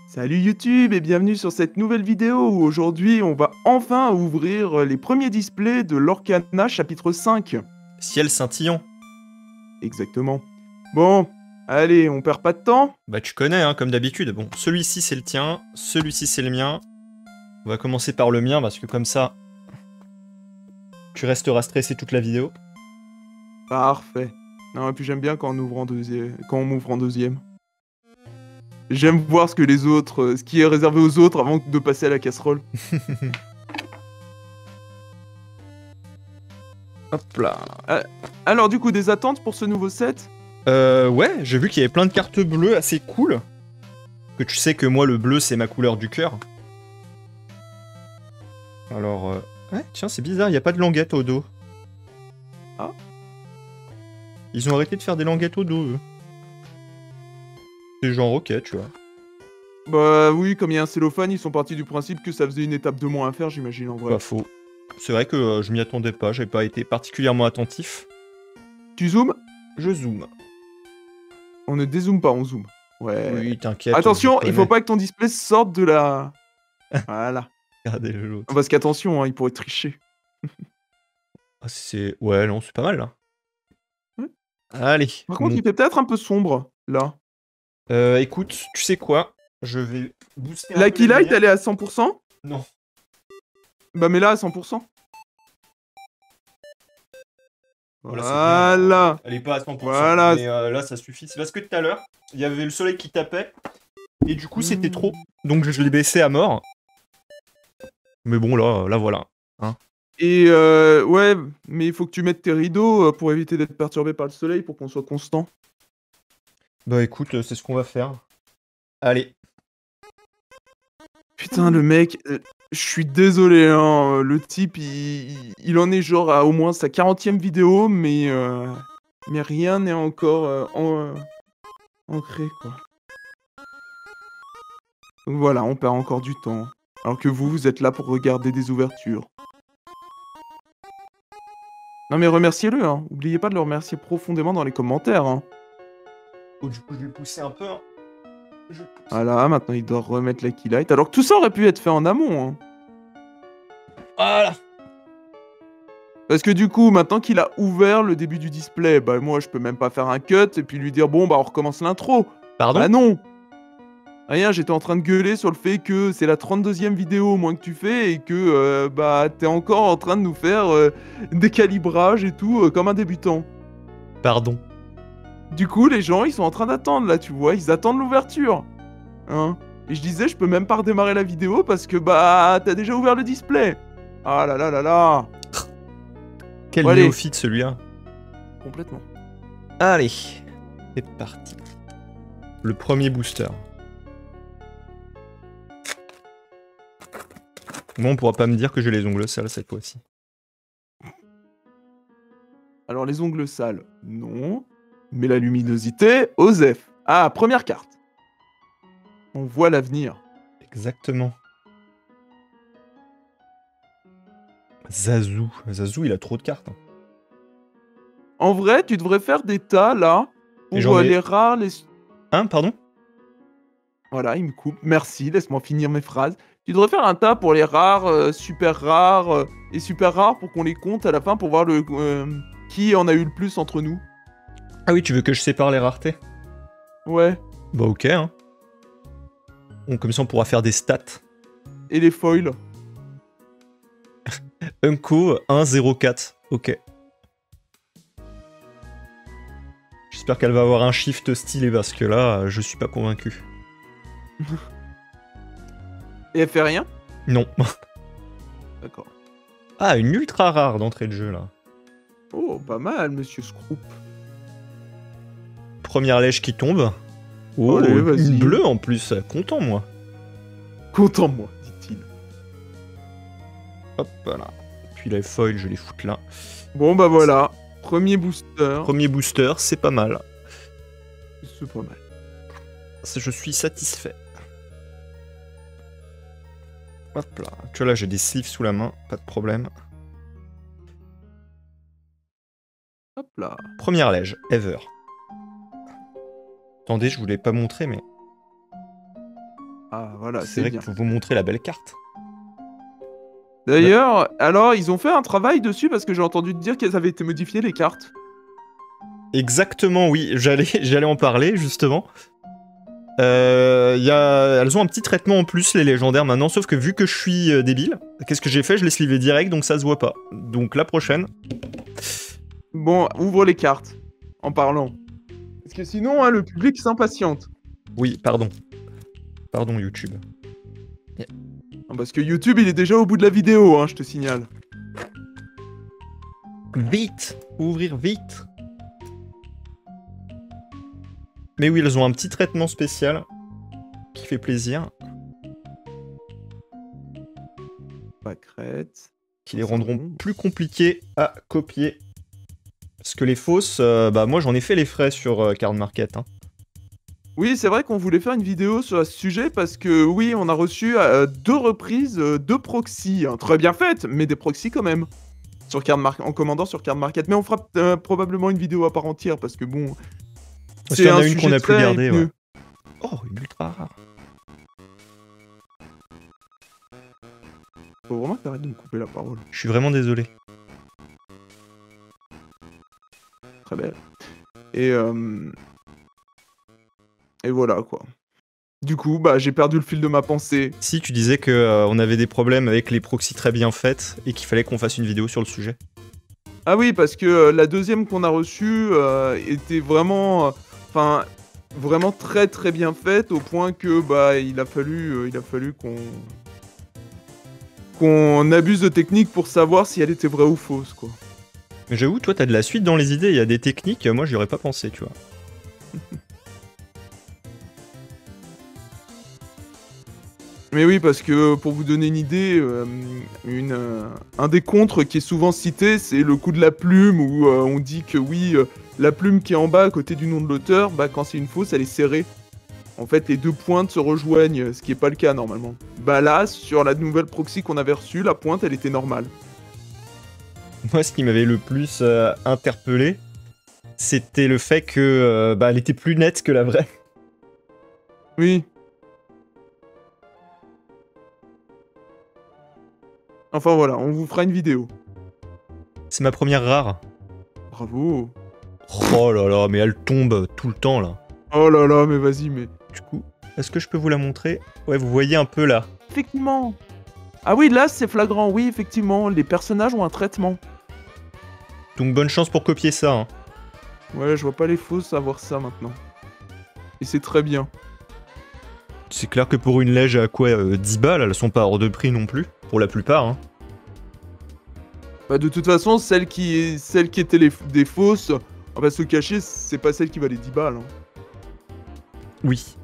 Salut YouTube et bienvenue sur cette nouvelle vidéo où aujourd'hui on va enfin ouvrir les premiers displays de l'Orcana chapitre 5. Ciel scintillant. Exactement. Bon, allez, on perd pas de temps. Bah tu connais, hein, comme d'habitude. Bon, celui-ci c'est le tien, celui-ci c'est le mien. On va commencer par le mien parce que comme ça, tu resteras stressé toute la vidéo. Parfait. Non, et puis j'aime bien quand on ouvre en deuxième. Quand on m'ouvre en deuxième. J'aime voir ce que les autres, ce qui est réservé aux autres avant de passer à la casserole. Hop là. Alors du coup, des attentes pour ce nouveau set? Ouais, j'ai vu qu'il y avait plein de cartes bleues assez cool. Que tu sais que moi le bleu c'est ma couleur du cœur. Alors, ouais, tiens, c'est bizarre, il n'y a pas de languette au dos. Ah. Ils ont arrêté de faire des languettes au dos, eux. C'est genre ok, tu vois. Bah oui, comme il y a un cellophane, ils sont partis du principe que ça faisait une étape de moins à faire, j'imagine en vrai. Pas faux. C'est vrai que je m'y attendais pas, j'ai pas été particulièrement attentif. Tu zoomes? Je zoome. On ne dézoome pas, on zoome. Ouais. Oui, t'inquiète. Attention, il faut pas que ton display sorte de la... Voilà. Regardez l'autre. Parce qu'attention, hein, il pourrait tricher. Ah, c'est... Ouais, non, c'est pas mal, là. Ouais. Allez. Par contre, il fait peut-être un peu sombre, là. Écoute, tu sais quoi? Je vais booster un La peu les keylight, lumières. elle est à 100%? Non. Bah mets-la à 100%. Voilà, c'est bien. Voilà. Elle est pas à 100%, Voilà. mais là, ça suffit. C'est parce que tout à l'heure, il y avait le soleil qui tapait, et du coup, c'était trop. Donc, je l'ai baissé à mort. Mais bon, là voilà. Hein. Et ouais, mais il faut que tu mettes tes rideaux pour éviter d'être perturbé par le soleil pour qu'on soit constant. Bah écoute, c'est ce qu'on va faire. Allez. Putain, le mec, je suis désolé, hein, le type, il en est genre à au moins sa 40e vidéo, mais rien n'est encore ancré, quoi. Donc voilà, on perd encore du temps. Alors que vous êtes là pour regarder des ouvertures. Non mais remerciez-le, hein. Oubliez pas de le remercier profondément dans les commentaires, hein. Oh, du coup, je vais pousser un peu. Hein. Je pousse. Voilà, maintenant il doit remettre la keylight. Alors que tout ça aurait pu être fait en amont, hein. Voilà. Parce que du coup, maintenant qu'il a ouvert le début du display, bah moi je peux même pas faire un cut et puis lui dire bon bah on recommence l'intro. Pardon? Bah non. Rien, j'étais en train de gueuler sur le fait que c'est la 32e vidéo au moins que tu fais et que bah t'es encore en train de nous faire des calibrages et tout comme un débutant. Pardon. Du coup, les gens ils sont en train d'attendre là, tu vois, ils attendent l'ouverture. Hein. Et je disais, je peux même pas redémarrer la vidéo parce que bah t'as déjà ouvert le display. Ah là là là là. Quel Bon, allez. néophyte celui-là. Complètement. Allez, c'est parti. Le premier booster. Moi, on pourra pas me dire que j'ai les ongles sales cette fois-ci. Alors les ongles sales, non. Mais la luminosité, Osef. Ah, première carte. On voit l'avenir. Exactement. Zazu. Zazu, il a trop de cartes. Hein. En vrai, tu devrais faire des tas là pour les rares, les... Hein, pardon? Voilà, il me coupe. Merci, laisse-moi finir mes phrases. Tu devrais faire un tas pour les rares, super rares et super rares pour qu'on les compte à la fin pour voir le qui en a eu le plus entre nous. Ah oui, tu veux que je sépare les raretés? Ouais. Bah ok, hein. Bon, comme ça, on pourra faire des stats. Et les foils. Unco 104. Ok. J'espère qu'elle va avoir un shift stylé parce que là, je suis pas convaincu. Et elle fait rien? Non. D'accord. Ah, une ultra rare d'entrée de jeu là. Oh, pas mal, monsieur Scroop. Première lèche qui tombe. Oh, allez, une bleue en plus. Content, moi. Content, moi, dit-il. Hop là. Puis les foils, je les foute là. Bon, bah voilà. Premier booster. Premier booster, c'est pas mal. C'est pas mal. Je suis satisfait. Hop là. Tu vois là, j'ai des sleeves sous la main. Pas de problème. Hop là. Première lège, ever. Attendez, je voulais pas montrer, mais... Ah, voilà, C'est c'est vrai bien. qu'il faut vous montrer la belle carte. D'ailleurs, alors, ils ont fait un travail dessus parce que j'ai entendu dire qu'elles avaient été modifiées, les cartes. Exactement, oui, j'allais en parler, justement. Elles ont un petit traitement en plus, les légendaires, maintenant, sauf que vu que je suis débile, qu'est-ce que j'ai fait? Je les slivé direct, donc ça se voit pas. Donc la prochaine... Bon, ouvre les cartes, en parlant. Parce que sinon, hein, le public s'impatiente. Oui, pardon. Pardon, YouTube. Parce que YouTube, il est déjà au bout de la vidéo, hein, je te signale. Vite! Ouvrir vite! Mais oui, elles ont un petit traitement spécial qui fait plaisir, Pâquerette. qui les rendront plus compliqués à copier. Parce que les fausses, bah moi j'en ai fait les frais sur Card Market. Hein. Oui, c'est vrai qu'on voulait faire une vidéo sur ce sujet parce que oui, on a reçu 2 reprises 2 proxys, hein, très bien faites, mais des proxys quand même. Sur en commandant sur Card Market. Mais on fera probablement une vidéo à part entière parce que bon, Parce qu'il c'est y en un a une qu'on sujet a pu très garder, ouais. épineux. Oh, une ultra rare. Faut vraiment que t'arrêtes de me couper la parole. Je suis vraiment désolé. Très belle. Et voilà quoi. Du coup, bah j'ai perdu le fil de ma pensée. Si, tu disais que on avait des problèmes avec les proxys très bien faites et qu'il fallait qu'on fasse une vidéo sur le sujet. Ah oui, parce que la deuxième qu'on a reçue était vraiment, enfin, vraiment très très bien faite au point que bah il a fallu qu'on abuse de technique pour savoir si elle était vraie ou fausse quoi. Mais j'avoue, toi t'as de la suite dans les idées, il y a des techniques, moi j'y aurais pas pensé, tu vois. Mais oui, parce que pour vous donner une idée, un des contres qui est souvent cité, c'est le coup de la plume, où on dit que oui, la plume qui est en bas à côté du nom de l'auteur, bah quand c'est une fausse, elle est serrée. En fait, les deux pointes se rejoignent, ce qui n'est pas le cas normalement. Bah là, sur la nouvelle proxy qu'on avait reçue, la pointe, elle était normale. Moi, ce qui m'avait le plus interpellé, c'était le fait que bah, elle était plus nette que la vraie. Oui. Enfin voilà, on vous fera une vidéo. C'est ma première rare. Bravo. Oh là là, mais elle tombe tout le temps là. Oh là là, mais vas-y, mais... Du coup, est-ce que je peux vous la montrer? Ouais, vous voyez un peu là. Effectivement. Ah oui, là, c'est flagrant, oui, effectivement, les personnages ont un traitement. Donc bonne chance pour copier ça. Hein. Ouais, je vois pas les fausses avoir ça maintenant. Et c'est très bien. C'est clair que pour une lège à quoi 10 balles, elles sont pas hors de prix non plus, pour la plupart. Hein. Bah de toute façon, celle qui étaient des fausses, on va se le cacher, c'est pas celle qui valait 10 balles. Hein. Oui.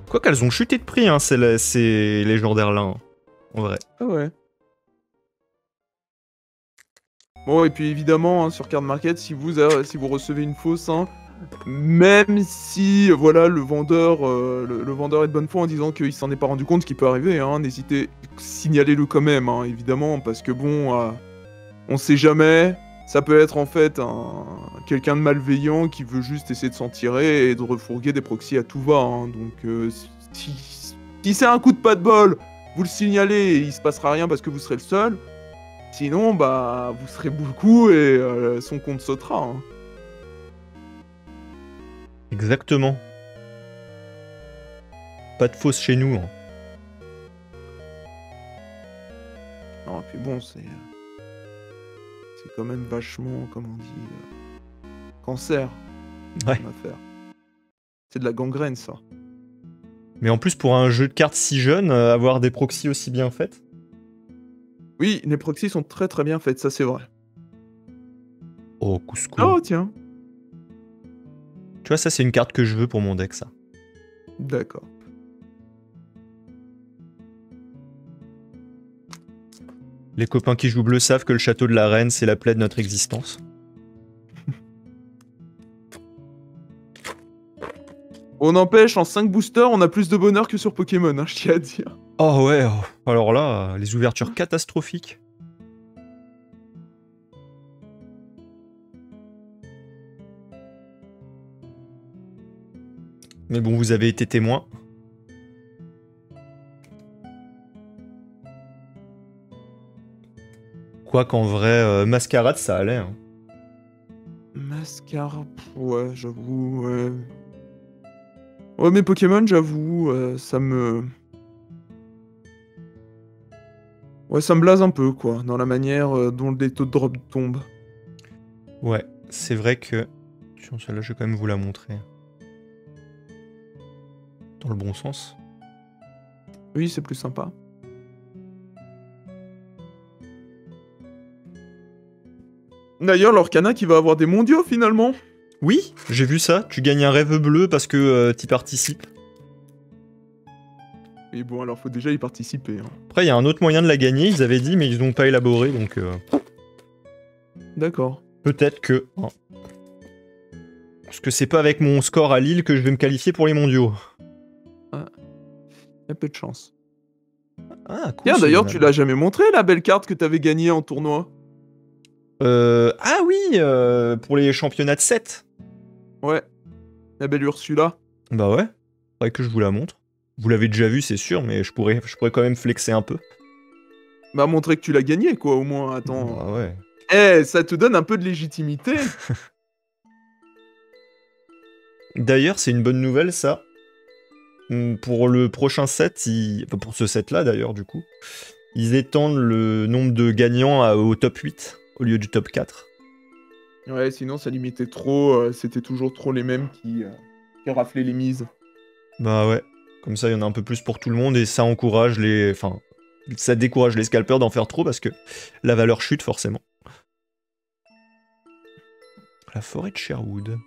Quoi qu'elles ont chuté de prix, hein, ces légendaires-là, hein, en vrai. Ah ouais. Bon, et puis évidemment, hein, sur Card Market, si vous recevez une fausse, hein, même si voilà le vendeur est de bonne foi en disant qu'il s'en est pas rendu compte, ce qui peut arriver, hein, n'hésitez, signalez-le quand même, hein, évidemment, parce que bon, on sait jamais, ça peut être en fait quelqu'un de malveillant qui veut juste essayer de s'en tirer et de refourguer des proxys à tout va, hein, donc si c'est un coup de pas de bol, vous le signalez et il se passera rien parce que vous serez le seul. Sinon, bah, vous serez beaucoup et son compte sautera. Hein. Exactement. Pas de fausse chez nous. Hein. Non, et puis bon, c'est quand même vachement, comme on dit, cancer. Ouais. C'est de la gangrène, ça. Mais en plus, pour un jeu de cartes si jeune, avoir des proxys aussi bien faites. Oui, les proxys sont très très bien faites, ça c'est vrai. Oh, Cusco. Oh, tiens. Tu vois, ça c'est une carte que je veux pour mon deck, ça. D'accord. Les copains qui jouent bleu savent que le château de la reine, c'est la plaie de notre existence. On empêche, en 5 boosters, on a plus de bonheur que sur Pokémon, hein, je tiens à dire. Oh ouais, oh. Alors là, les ouvertures catastrophiques. Mais bon, vous avez été témoin. Quoi qu'en vrai, Mascarade, ça allait. Hein. Mascara, ouais, j'avoue, ouais. Ouais, mais Pokémon, j'avoue, ça me... Ouais, ça me blase un peu, quoi, dans la manière dont les taux de drop tombent. Ouais, c'est vrai que... Tiens, celle-là, je vais quand même vous la montrer. Dans le bon sens. Oui, c'est plus sympa. D'ailleurs, l'Orcana qui va avoir des mondiaux, finalement. Oui, j'ai vu ça. Tu gagnes un rêve bleu parce que t'y participes. Et bon, alors faut déjà y participer. Hein. Après, il y a un autre moyen de la gagner, ils avaient dit, mais ils n'ont pas élaboré, donc... D'accord. Peut-être que... Hein. Parce que c'est pas avec mon score à Lille que je vais me qualifier pour les mondiaux. Ah. Y a peu de chance. Ah, cool. Tiens, d'ailleurs, tu l'as jamais montré, la belle carte que t'avais gagnée en tournoi. Ah oui, pour les championnats de 7. Ouais. La belle Ursula. Bah ouais, faudrait que je vous la montre. Vous l'avez déjà vu, c'est sûr, mais je pourrais quand même flexer un peu. Bah, montrer que tu l'as gagnée, quoi, au moins. Attends. Ah ouais. Eh, ça te donne un peu de légitimité. D'ailleurs, c'est une bonne nouvelle, ça. Pour le prochain set, enfin, pour ce set-là, d'ailleurs, du coup, ils étendent le nombre de gagnants au top 8, au lieu du top 4. Ouais, sinon, ça limitait trop. C'était toujours trop les mêmes qui raflaient les mises. Bah ouais. Comme ça, il y en a un peu plus pour tout le monde, et ça encourage les... Enfin, ça décourage les scalpers d'en faire trop, parce que la valeur chute, forcément. La forêt de Sherwood.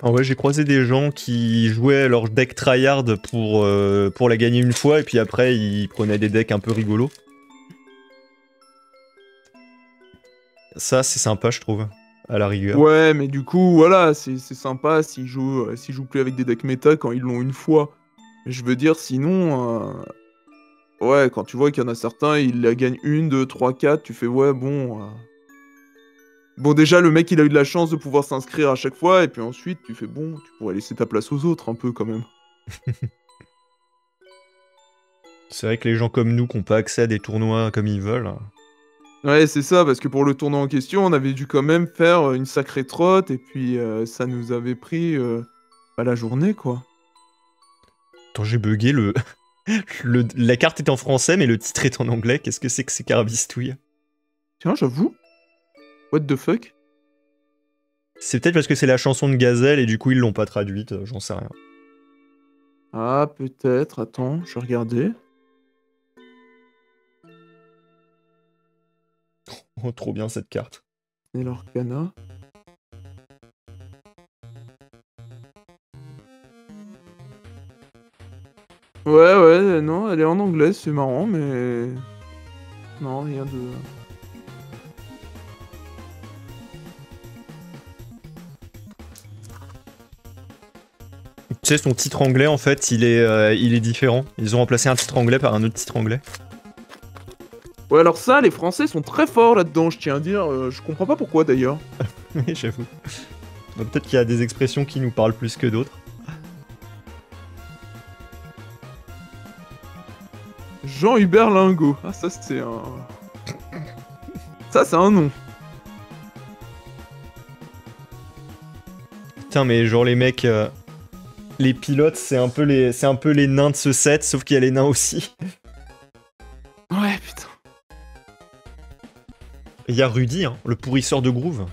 Ah ouais, j'ai croisé des gens qui jouaient leur deck tryhard pour la gagner une fois, et puis après, ils prenaient des decks un peu rigolos. Ça, c'est sympa, je trouve, à la rigueur. Ouais, mais du coup, voilà, c'est sympa s'ils jouent plus avec des decks méta quand ils l'ont une fois. Je veux dire, sinon, ouais, quand tu vois qu'il y en a certains, ils la gagnent 1, 2, 3, 4, tu fais, ouais, bon... Bon, déjà, le mec, il a eu de la chance de pouvoir s'inscrire à chaque fois, et puis ensuite, tu fais, bon, tu pourrais laisser ta place aux autres, un peu, quand même. C'est vrai que les gens comme nous qui n'ont pas accès à des tournois comme ils veulent... Ouais, c'est ça, parce que pour le tournoi en question, on avait dû quand même faire une sacrée trotte, et puis ça nous avait pris la journée, quoi. Attends, j'ai bugué, la carte est en français, mais le titre est en anglais. Qu'est-ce que c'est que ces carabistouilles? Tiens, j'avoue. What the fuck? C'est peut-être parce que c'est la chanson de Gazelle, et du coup, ils l'ont pas traduite, j'en sais rien. Ah, peut-être, attends, je vais regarder. Oh, trop bien, cette carte. Et l'Orcana. Ouais, non, elle est en anglais, c'est marrant, mais... Non, rien de... Tu sais, son titre anglais, en fait, il est différent. Ils ont remplacé un titre anglais par un autre titre anglais. Ouais, alors ça, les Français sont très forts là-dedans, je tiens à dire. Je comprends pas pourquoi, d'ailleurs. Oui, j'avoue. Peut-être qu'il y a des expressions qui nous parlent plus que d'autres. Jean-Hubert Lingot. Ah, ça, c'est un... Ça, c'est un nom. Putain, mais genre les mecs... Les pilotes, c'est un peu les nains de ce set, sauf qu'il y a les nains aussi. Ouais, putain. Il y a Rudy, hein, le pourrisseur de groove.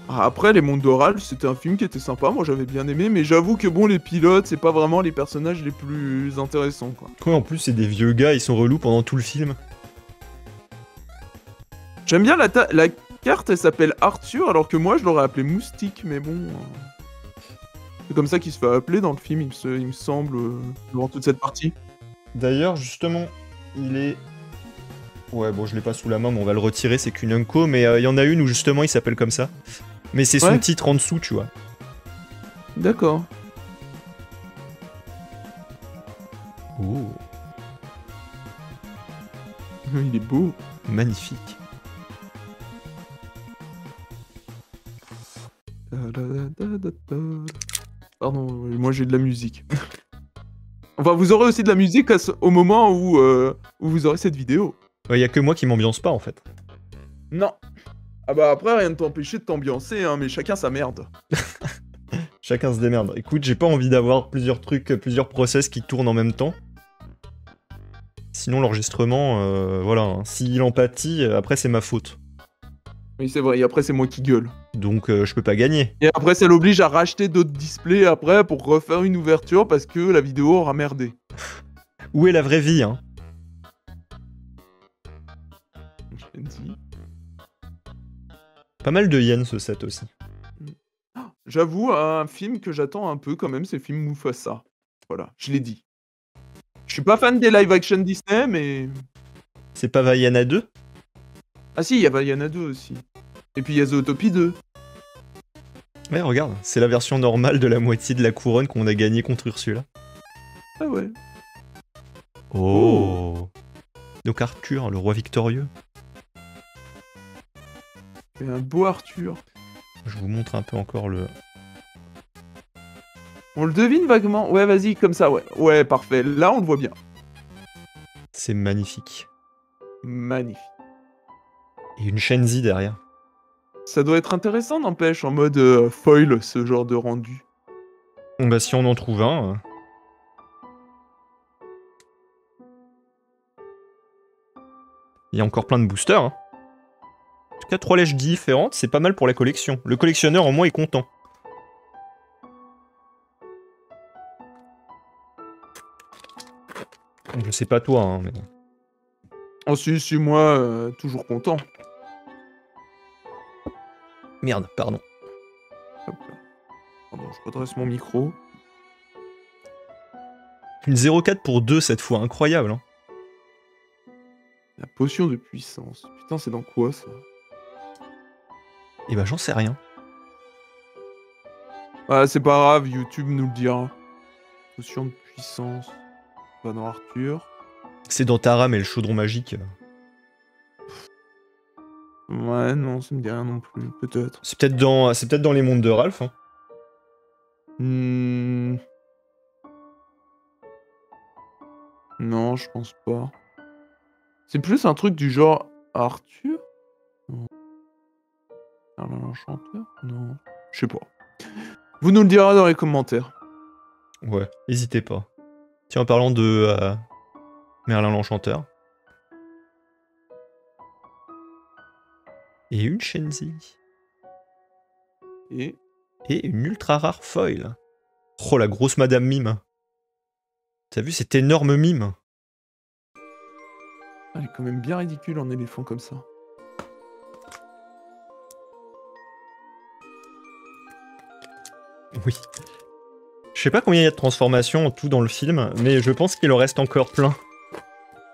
Ah, après, Les Mondes d'Oral, c'était un film qui était sympa, moi j'avais bien aimé, mais j'avoue que bon, les pilotes, c'est pas vraiment les personnages les plus intéressants, quoi. Ouais, en plus, c'est des vieux gars, ils sont relous pendant tout le film. J'aime bien la carte, elle s'appelle Arthur, alors que moi je l'aurais appelé Moustique, mais bon... C'est comme ça qu'il se fait appeler dans le film, il me semble, durant toute cette partie. D'ailleurs, justement, il est... Ouais, bon, je l'ai pas sous la main, mais on va le retirer, c'est qu'une Unco, mais il y en a une où justement il s'appelle comme ça. Mais c'est son titre en dessous, tu vois. D'accord. Oh, Il est beau. magnifique. Pardon, moi j'ai de la musique. Enfin, vous aurez aussi de la musique au moment où vous aurez cette vidéo. Il y a que moi qui m'ambiance pas en fait. Non. Ah bah après, rien ne t'empêcher de t'ambiancer, hein, mais chacun sa merde. Chacun se démerde. Écoute, j'ai pas envie d'avoir plusieurs trucs, plusieurs process qui tournent en même temps. Sinon, l'enregistrement, voilà, hein, s'il en pâtit, après c'est ma faute. Oui, c'est vrai, et après c'est moi qui gueule. Donc je peux pas gagner. Et après, ça l'oblige à racheter d'autres displays après pour refaire une ouverture parce que la vidéo aura merdé. Où est la vraie vie, hein? Je l'ai dit. Pas mal de yens ce set aussi. J'avoue, un film que j'attends un peu quand même, c'est le film Mufasa. Voilà, je l'ai dit. Je suis pas fan des live-action Disney, mais... C'est pas Vaiana 2? Ah si, il y en a deux aussi. Et puis il y a Zootopie 2. Ouais, regarde, c'est la version normale de la moitié de la couronne qu'on a gagnée contre Ursula. Ah ouais. Oh. Donc Arthur, le roi victorieux. C'est un beau Arthur. Je vous montre un peu encore le... On le devine vaguement. Ouais, vas-y, comme ça, ouais. Ouais, parfait. Là, on le voit bien. C'est magnifique. Magnifique. Et une Shenzi derrière. Ça doit être intéressant, n'empêche, en mode foil, ce genre de rendu. Bon bah si on en trouve un... Il y a encore plein de boosters, hein. En tout cas, 3 lèches différentes, c'est pas mal pour la collection. Le collectionneur, en moins, est content. Je sais pas toi, hein, mais... Oh si, moi, toujours content. Merde, pardon. Hop là. Pardon, je redresse mon micro. Une 0,4 pour 2 cette fois, incroyable, hein. La potion de puissance. Putain, c'est dans quoi, ça? Eh ben, j'en sais rien. Ah, c'est pas grave, YouTube nous le dira. Potion de puissance. Pas dans Arthur. C'est dans Tara, mais le chaudron magique... Ouais, non, ça me dit rien non plus, peut-être. C'est peut-être dans les mondes de Ralph, hein. Non, je pense pas. C'est plus un truc du genre Arthur? Non. Merlin l'Enchanteur? Non. Je sais pas. Vous nous le direz dans les commentaires. Ouais, n'hésitez pas. Tiens, en parlant de Merlin l'Enchanteur. Et une Shenzi. Et Et une ultra rare foil. Oh, la grosse Madame Mime. T'as vu cet énorme mime? elle est quand même bien ridicule en éléphant comme ça. Oui. Je sais pas combien il y a de transformations en tout dans le film, mais je pense qu'il en reste encore plein.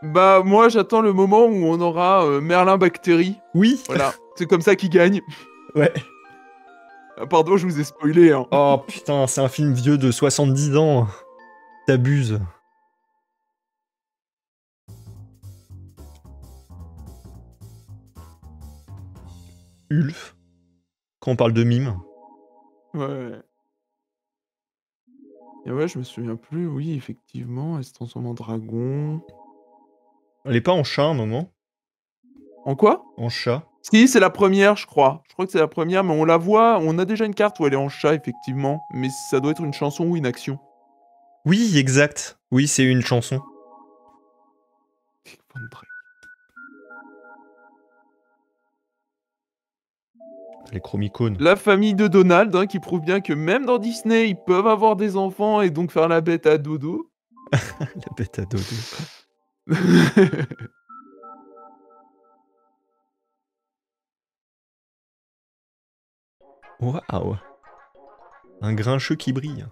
Bah, moi, j'attends le moment où on aura Merlin Bactérie. Oui. Voilà, c'est comme ça qu'il gagne. Ouais. Ah, pardon, je vous ai spoilé, hein. Oh putain, c'est un film vieux de 70 ans. T'abuses. Ulf. Quand on parle de mime. Ouais. Et ouais, je me souviens plus, oui, effectivement, elle se transforme en dragon. Elle est pas en chat à un moment? En quoi? En chat. Si, c'est la première, je crois. Je crois que c'est la première, mais on la voit, on a déjà une carte où elle est en chat, effectivement. Mais ça doit être une chanson ou une action. Oui, exact. Oui, c'est une chanson. Von Drake. Les chromicones. La famille de Donald, hein, qui prouve bien que même dans Disney, ils peuvent avoir des enfants et donc faire la bête à dodo. La bête à dodo. Waouh. Un grincheux qui brille.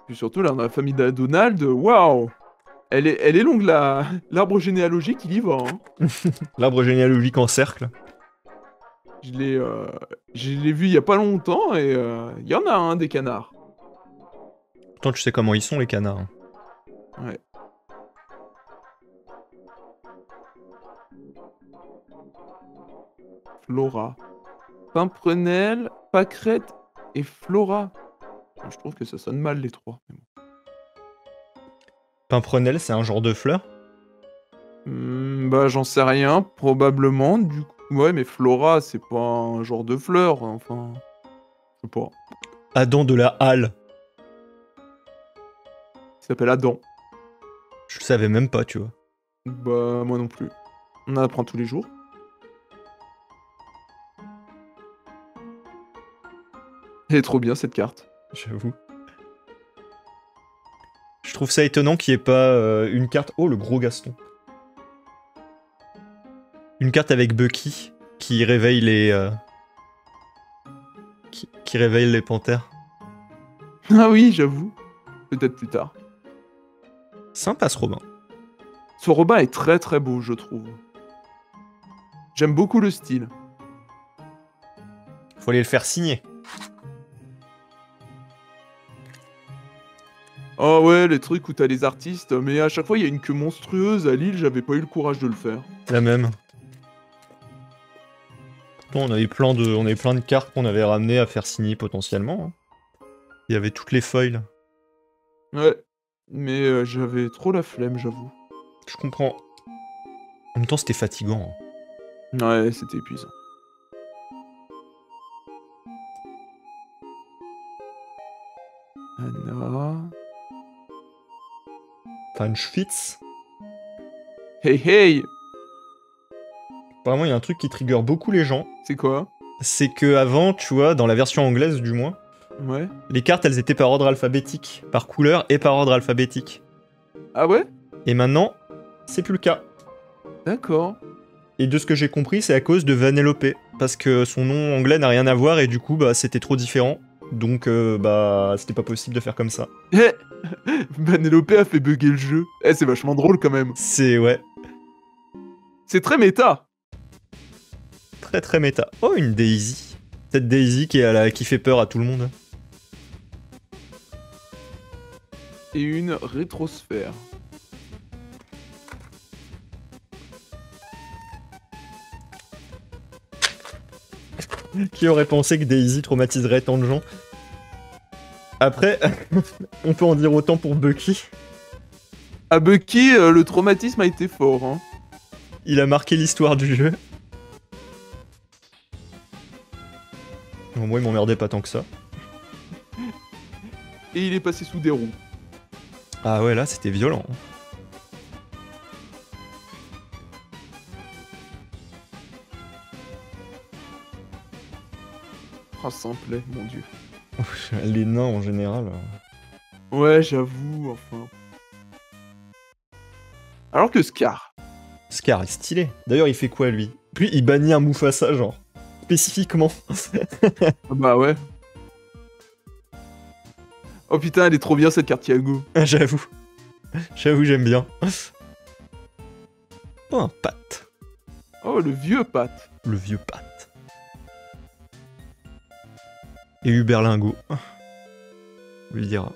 Puis surtout, là, dans la famille de Donald, waouh! Elle est longue, l'arbre généalogique, il y va, hein. L'arbre généalogique en cercle. Je l'ai vu il y a pas longtemps et il y en a un des canards. Pourtant, tu sais comment ils sont, les canards. Hein. Ouais. Flora. Pimprenelle, pâquerette et Flora. Je trouve que ça sonne mal les trois. Mais bon. Pimprenelle, c'est un genre de fleur? Bah, j'en sais rien, probablement. Du coup, ouais, mais Flora, c'est pas un genre de fleur. Enfin, je sais pas. Adam de la Halle. Il s'appelle Adam. Je le savais même pas, tu vois. Bah, moi non plus. On en apprend tous les jours. Elle est trop bien cette carte. J'avoue. Je trouve ça étonnant qu'il n'y ait pas une carte... Oh, le gros Gaston. Une carte avec Bucky qui réveille les... qui réveille les panthères. Ah oui, j'avoue. Peut-être plus tard. Sympa ce Robin. Ce Robin est très très beau, je trouve. J'aime beaucoup le style. Faut aller le faire signer. Oh ouais, les trucs où t'as les artistes, mais à chaque fois il y a une queue monstrueuse. À Lille, j'avais pas eu le courage de le faire. La même. Pourtant, on avait plein de cartes qu'on avait ramenées à faire signer potentiellement. Hein. Il y avait toutes les foils. Ouais, mais j'avais trop la flemme, j'avoue. Je comprends. En même temps, c'était fatigant. Hein. Ouais, c'était épuisant. Anna... Fanschwitz. Hey hey! Apparemment, il y a un truc qui trigger beaucoup les gens. C'est quoi? C'est que avant, tu vois, dans la version anglaise du moins, Ouais. les cartes, elles étaient par ordre alphabétique, par couleur et par ordre alphabétique. Ah ouais? Et maintenant, c'est plus le cas. D'accord. Et de ce que j'ai compris, c'est à cause de Vanellope, parce que son nom anglais n'a rien à voir et du coup, bah, c'était trop différent. Donc, bah, c'était pas possible de faire comme ça. Eh! Vanellope a fait bugger le jeu. Eh, c'est vachement drôle quand même. C'est, ouais, C'est très méta. très très méta. Oh, une Daisy. Cette Daisy qui fait peur à tout le monde. Et une rétrosphère. Qui aurait pensé que Daisy traumatiserait tant de gens? Après, on peut en dire autant pour Bucky. À Bucky, le traumatisme a été fort. Hein. Il a marqué l'histoire du jeu. Bon, moi, il m'emmerdait pas tant que ça. Et il est passé sous des roues. Ah ouais, là, c'était violent. Oh, simplet, mon dieu. Les nains, en général. Ouais, j'avoue, enfin. Alors que Scar. Scar est stylé. D'ailleurs, il fait quoi, lui? Puis, il bannit un Mufasa, genre. Spécifiquement. Ah bah ouais. Oh putain, elle est trop bien cette carte Thiago. J'avoue. J'avoue, j'aime bien. Oh, un Pat. Oh, le vieux Pat. Le vieux Pat. Et Hubert Lingot. On lui dira.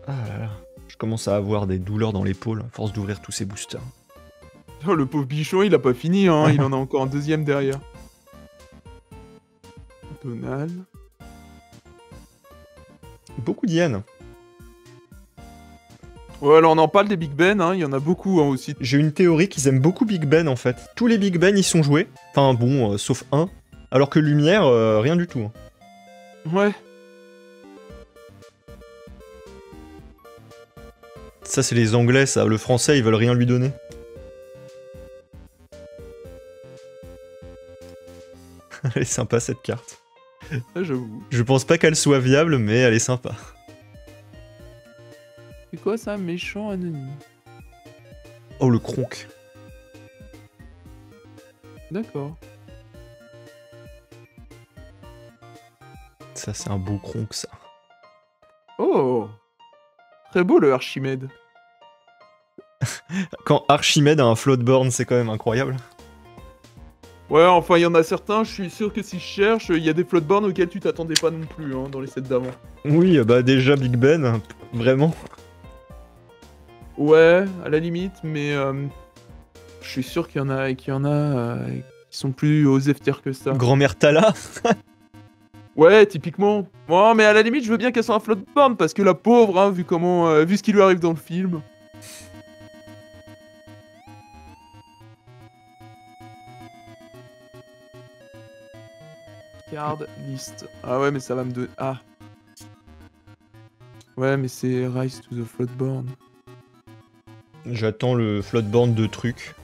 Ah là là. Je commence à avoir des douleurs dans l'épaule à force d'ouvrir tous ces boosters. Oh, le pauvre bichon, il a pas fini, hein. Il en a encore un deuxième derrière. Donald. Beaucoup d'hyènes. Ouais, alors on en parle des Big Ben, hein. Il y en a beaucoup hein, aussi. J'ai une théorie qu'ils aiment beaucoup Big Ben en fait. Tous les Big Ben ils sont joués. Enfin bon, sauf un. Alors que Lumière, rien du tout. Hein. Ouais. Ça c'est les Anglais, ça. Le Français, ils veulent rien lui donner. Elle est sympa cette carte. Ah, j'avoue. Je pense pas qu'elle soit viable, mais elle est sympa. C'est quoi ça, méchant anonyme? Oh le Kronk. D'accord. Ça c'est un beau Kronk ça. Oh! Très beau le Archimède. Quand Archimède a un floatborn, c'est quand même incroyable. Ouais, enfin, il y en a certains, je suis sûr que si je cherche, il y a des floatborns auxquels tu t'attendais pas non plus, hein, dans les sets d'avant. Oui, bah déjà Big Ben, vraiment. Ouais, à la limite, mais je suis sûr qu'il y en a qui sont plus aux F tier que ça. Grand-mère Tala. Ouais, typiquement. Bon, mais à la limite, je veux bien qu'elle soit un floatborn, parce que la pauvre, hein, vu ce qui lui arrive dans le film. Card list. Ah ouais, mais ça va me donner... Ah. Ouais, mais c'est Rise to the Floatborn. J'attends le floatborn de trucs.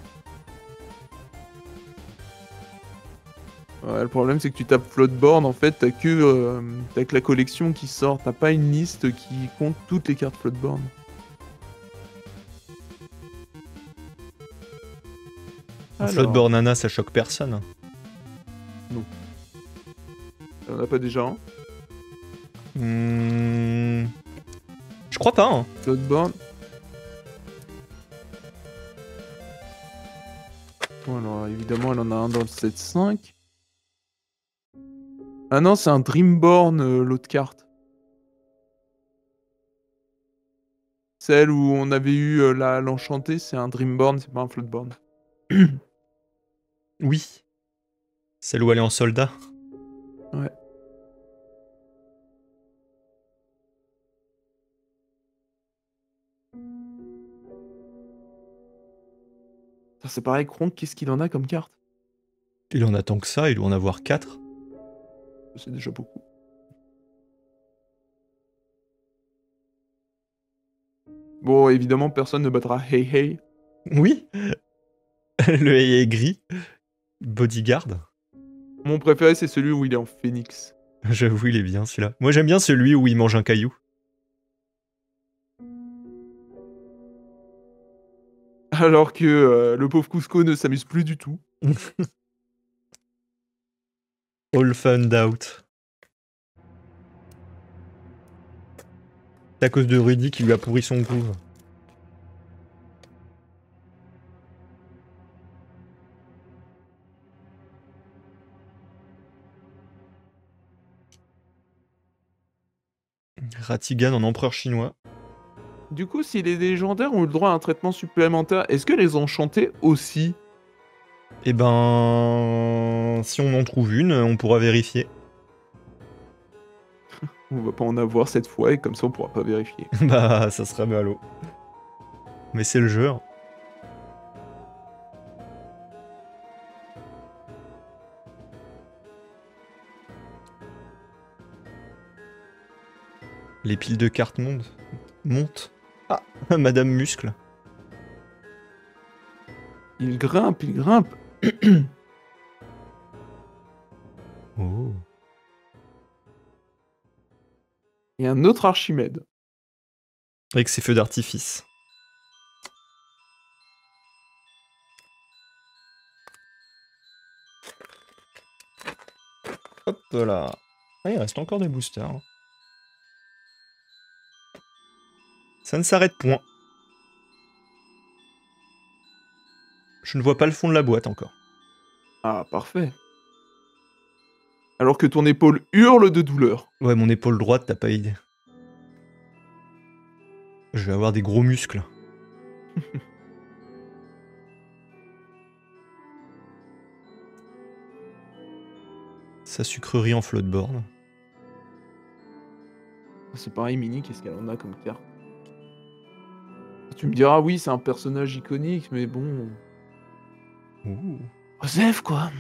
Ouais, le problème, c'est que tu tapes Floatborn, en fait, t'as que la collection qui sort. T'as pas une liste qui compte toutes les cartes Floatborn. Un Alors, floatborn Nana, ça choque personne. on a pas déjà un Je crois pas, hein. Floatborn. Bon, alors, évidemment, elle en a un dans le set 5. Ah non, c'est un Dreamborn, l'autre carte. Celle où on avait eu l'enchantée, c'est un Dreamborn, c'est pas un Floatborn. Oui. Celle où elle est en soldat. Ouais. Ça, c'est pareil, Kronk, qu'est-ce qu'il en a comme carte? Il en a tant que ça, il doit en avoir 4. C'est déjà beaucoup. Bon, évidemment, personne ne battra Hey Hey. Oui. Le est gris. Bodyguard. Mon préféré, c'est celui où il est en phénix. J'avoue, il est bien celui-là. Moi, j'aime bien celui où il mange un caillou. Alors que le pauvre Cusco ne s'amuse plus du tout. All found out. C'est à cause de Rudy qui lui a pourri son groove. Ratigan en empereur chinois. Du coup, si les légendaires ont eu le droit à un traitement supplémentaire, est-ce que les enchantés aussi? Eh ben... Si on en trouve une, on pourra vérifier. On va pas en avoir cette fois et comme ça on pourra pas vérifier. Bah, ça serait ballot. Mais c'est le jeu. Hein. Les piles de cartes montent. Ah, Madame Muscle. Il grimpe, il grimpe. Oh. Et un autre Archimède. Avec ses feux d'artifice. Hop là. Ah, il reste encore des boosters. Hein. Ça ne s'arrête point. Je ne vois pas le fond de la boîte encore. Ah, parfait. Alors que ton épaule hurle de douleur. Ouais, mon épaule droite, t'as pas idée. Je vais avoir des gros muscles. Sa sucrerie en floatborn. C'est pareil, Mini, qu'est-ce qu'elle en a comme carte? Tu me diras, oui, c'est un personnage iconique, mais bon... Ouh. Osef, quoi.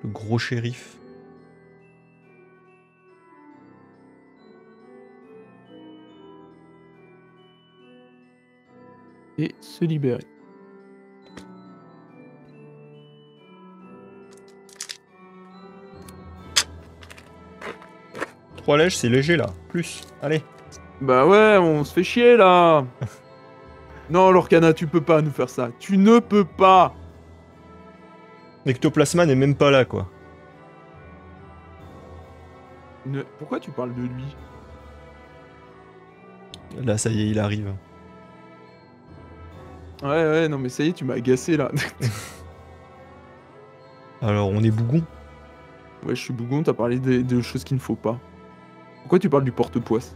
Le gros shérif. Et se libérer. Trois lèges, c'est léger là. Plus. Allez. Bah ouais, on se fait chier, là. Non, Lorcana, tu peux pas nous faire ça. Tu ne peux pas. L'ectoplasma n'est même pas là, quoi. Pourquoi tu parles de lui? Là, ça y est, il arrive. Ouais, non mais ça y est, tu m'as agacé là. Alors, on est bougon. Ouais, je suis bougon, t'as parlé de choses qu'il ne faut pas. Pourquoi tu parles du porte-poisse?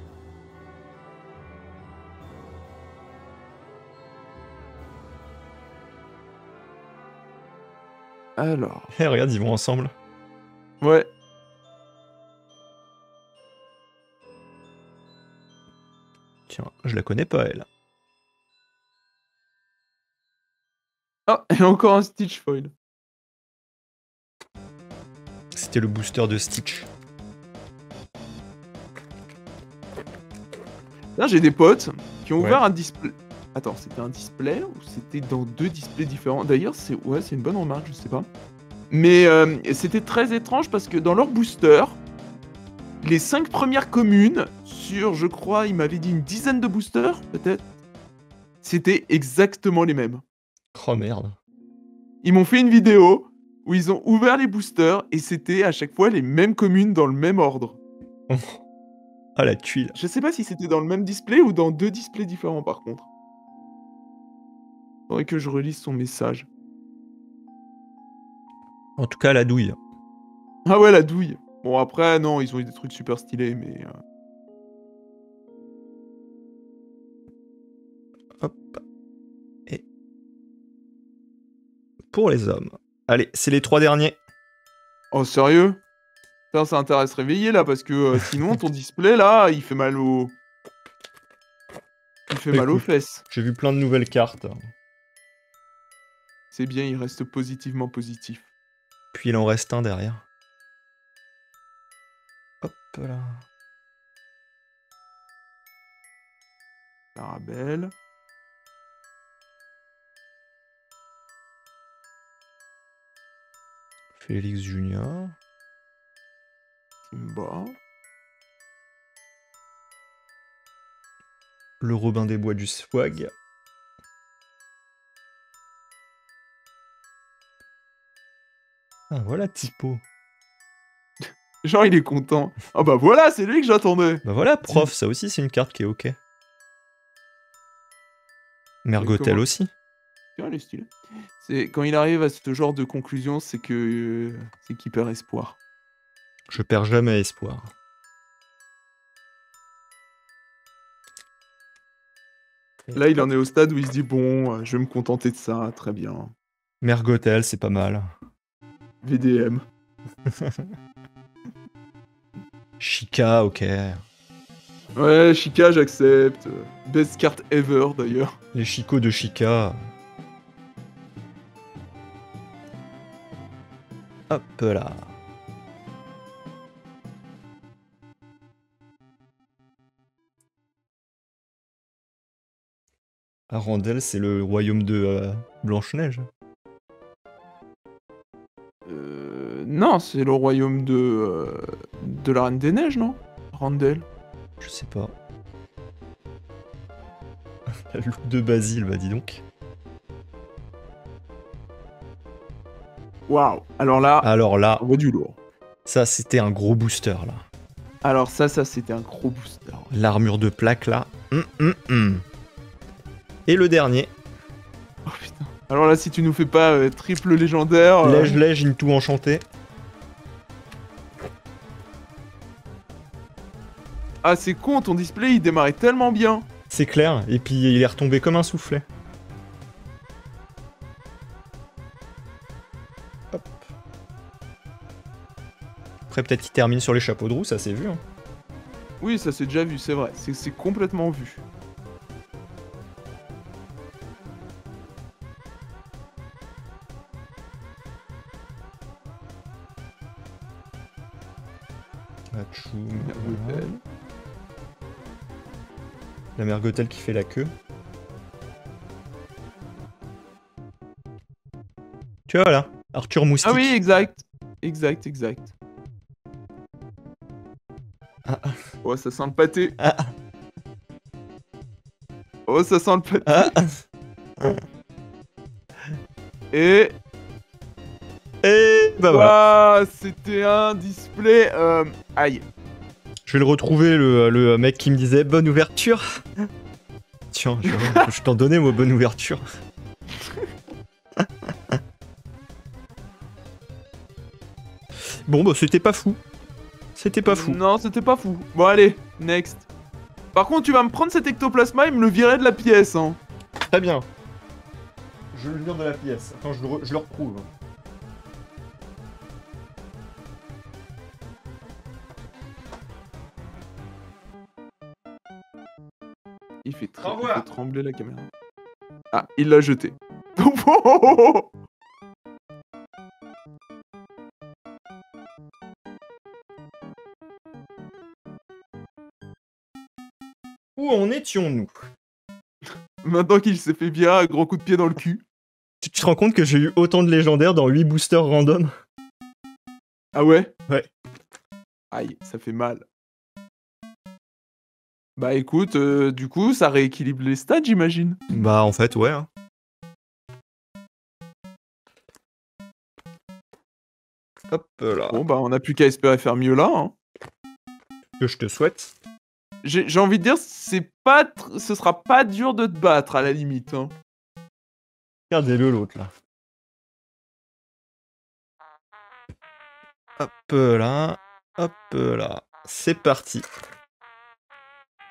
Alors... Eh, regarde, ils vont ensemble. Ouais. Tiens, je la connais pas, elle. Ah, et encore un Stitch foil. C'était le booster de Stitch. Là, j'ai des potes qui ont Ouais. ouvert un display. Attends, c'était un display ou c'était dans 2 displays différents? D'ailleurs, c'est une bonne remarque, je sais pas. Mais c'était très étrange parce que dans leur booster, les 5 premières communes sur, je crois, il m'avait dit une dizaine de boosters, peut-être, c'était exactement les mêmes. Oh merde. Ils m'ont fait une vidéo où ils ont ouvert les boosters et c'était à chaque fois les mêmes communes dans le même ordre. Ah, la tuile. Je sais pas si c'était dans le même display ou dans 2 displays différents par contre. Faudrait que je relise son message. En tout cas, la douille. Ah ouais, la douille. Bon après, non, ils ont eu des trucs super stylés, mais... Hop. Et... pour les hommes. Allez, c'est les 3 derniers. Oh sérieux? Putain, ça a intérêt à se réveiller là, parce que sinon ton display là, il fait mal au... Il fait mal aux Écoute. fesses. J'ai vu plein de nouvelles cartes. C'est bien, il reste positivement positif. Puis il en reste un derrière. Hop là. Arabelle. Félix Junior. Simba. Le Robin des Bois du Swag. Ah, voilà Typo. Genre, il est content. Ah bah voilà, c'est lui que j'attendais. Bah voilà, prof, ça aussi c'est une carte qui est ok. Mergotel comment- aussi. Tiens, elle est stylée. C'est quand il arrive à ce genre de conclusion, c'est que c'est qu'il perd espoir. Je perds jamais espoir. Là, il en est au stade où il se dit bon, je vais me contenter de ça, très bien. Mergotel, c'est pas mal. VDM. Chica, ok. Ouais, Chica, j'accepte. Best carte ever d'ailleurs. Les chicots de Chica. Hop là. Arendelle, c'est le royaume de Blanche-Neige. Non, c'est le royaume de la Reine des Neiges, non? Randall. Je sais pas. La loupe de Basile, bah dis donc. Waouh. Alors là, on voit du lourd. Ça c'était un gros booster là. Alors ça c'était un gros booster. L'armure de plaque là. Et le dernier. Oh putain. Alors là, si tu nous fais pas triple légendaire... Lège into enchanté. Ah, c'est con, ton display, il démarrait tellement bien. C'est clair, et puis il est retombé comme un soufflet. Hop. Après peut-être qu'il termine sur les chapeaux de roue, ça s'est vu. Hein. Oui, ça s'est déjà vu, c'est vrai. C'est complètement vu. Voilà. La Mergotel qui fait la queue. Tu vois là, Arthur Moustique. Ah oui, exact. Exact. Ah. Oh, ça sent le pâté. Ah. Oh, ça sent le pâté. Ah. Et bah voilà. C'était un display... Aïe. Je vais le retrouver, le mec qui me disait bonne ouverture. Tiens, je t'en donnais moi bonne ouverture. Bon, bah, c'était pas fou. C'était pas fou. Non, c'était pas fou. Bon, allez, next. Par contre, tu vas me prendre cet ectoplasma et me le virer de la pièce, hein. Très bien. Je le vire de la pièce. Attends, je le retrouve. Il fait Renvoie. trembler la caméra. Ah, il l'a jeté. Où en étions-nous? Maintenant qu'il s'est fait virer à grands coups de pied dans le cul. Tu te rends compte que j'ai eu autant de légendaires dans 8 boosters random? Ah ouais? Ouais. Aïe, ça fait mal. Bah écoute, du coup, ça rééquilibre les stats, j'imagine. Bah, en fait, ouais. Hein. Hop là. Bon, bah on a plus qu'à espérer faire mieux là, hein. Que je te souhaite. J'ai envie de dire, ce sera pas dur de te battre, à la limite, hein. Regardez-le, l'autre, là. Hop là. Hop là. C'est parti.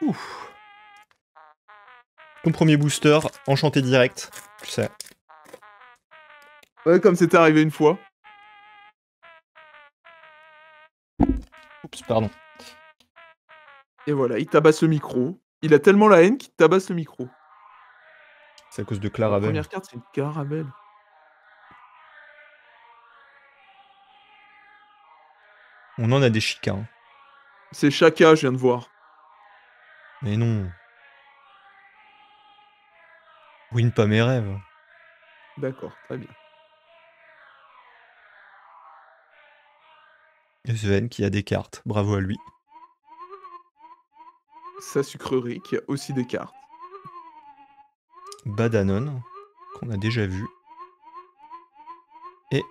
Ouf. Ton premier booster, enchanté direct. Tu sais. Ouais, comme c'était arrivé une fois. Oups, pardon. Et voilà, il tabasse le micro. Il a tellement la haine qu'il tabasse le micro. C'est à cause de La Clarabelle. première carte, c'est une Clarabelle. On en a des chica. Hein. C'est Chaka, je viens de voir. Mais non. Ruine pas mes rêves. D'accord, très bien. Sven qui a des cartes. Bravo à lui. Sa sucrerie qui a aussi des cartes. Badanon, qu'on a déjà vu. Et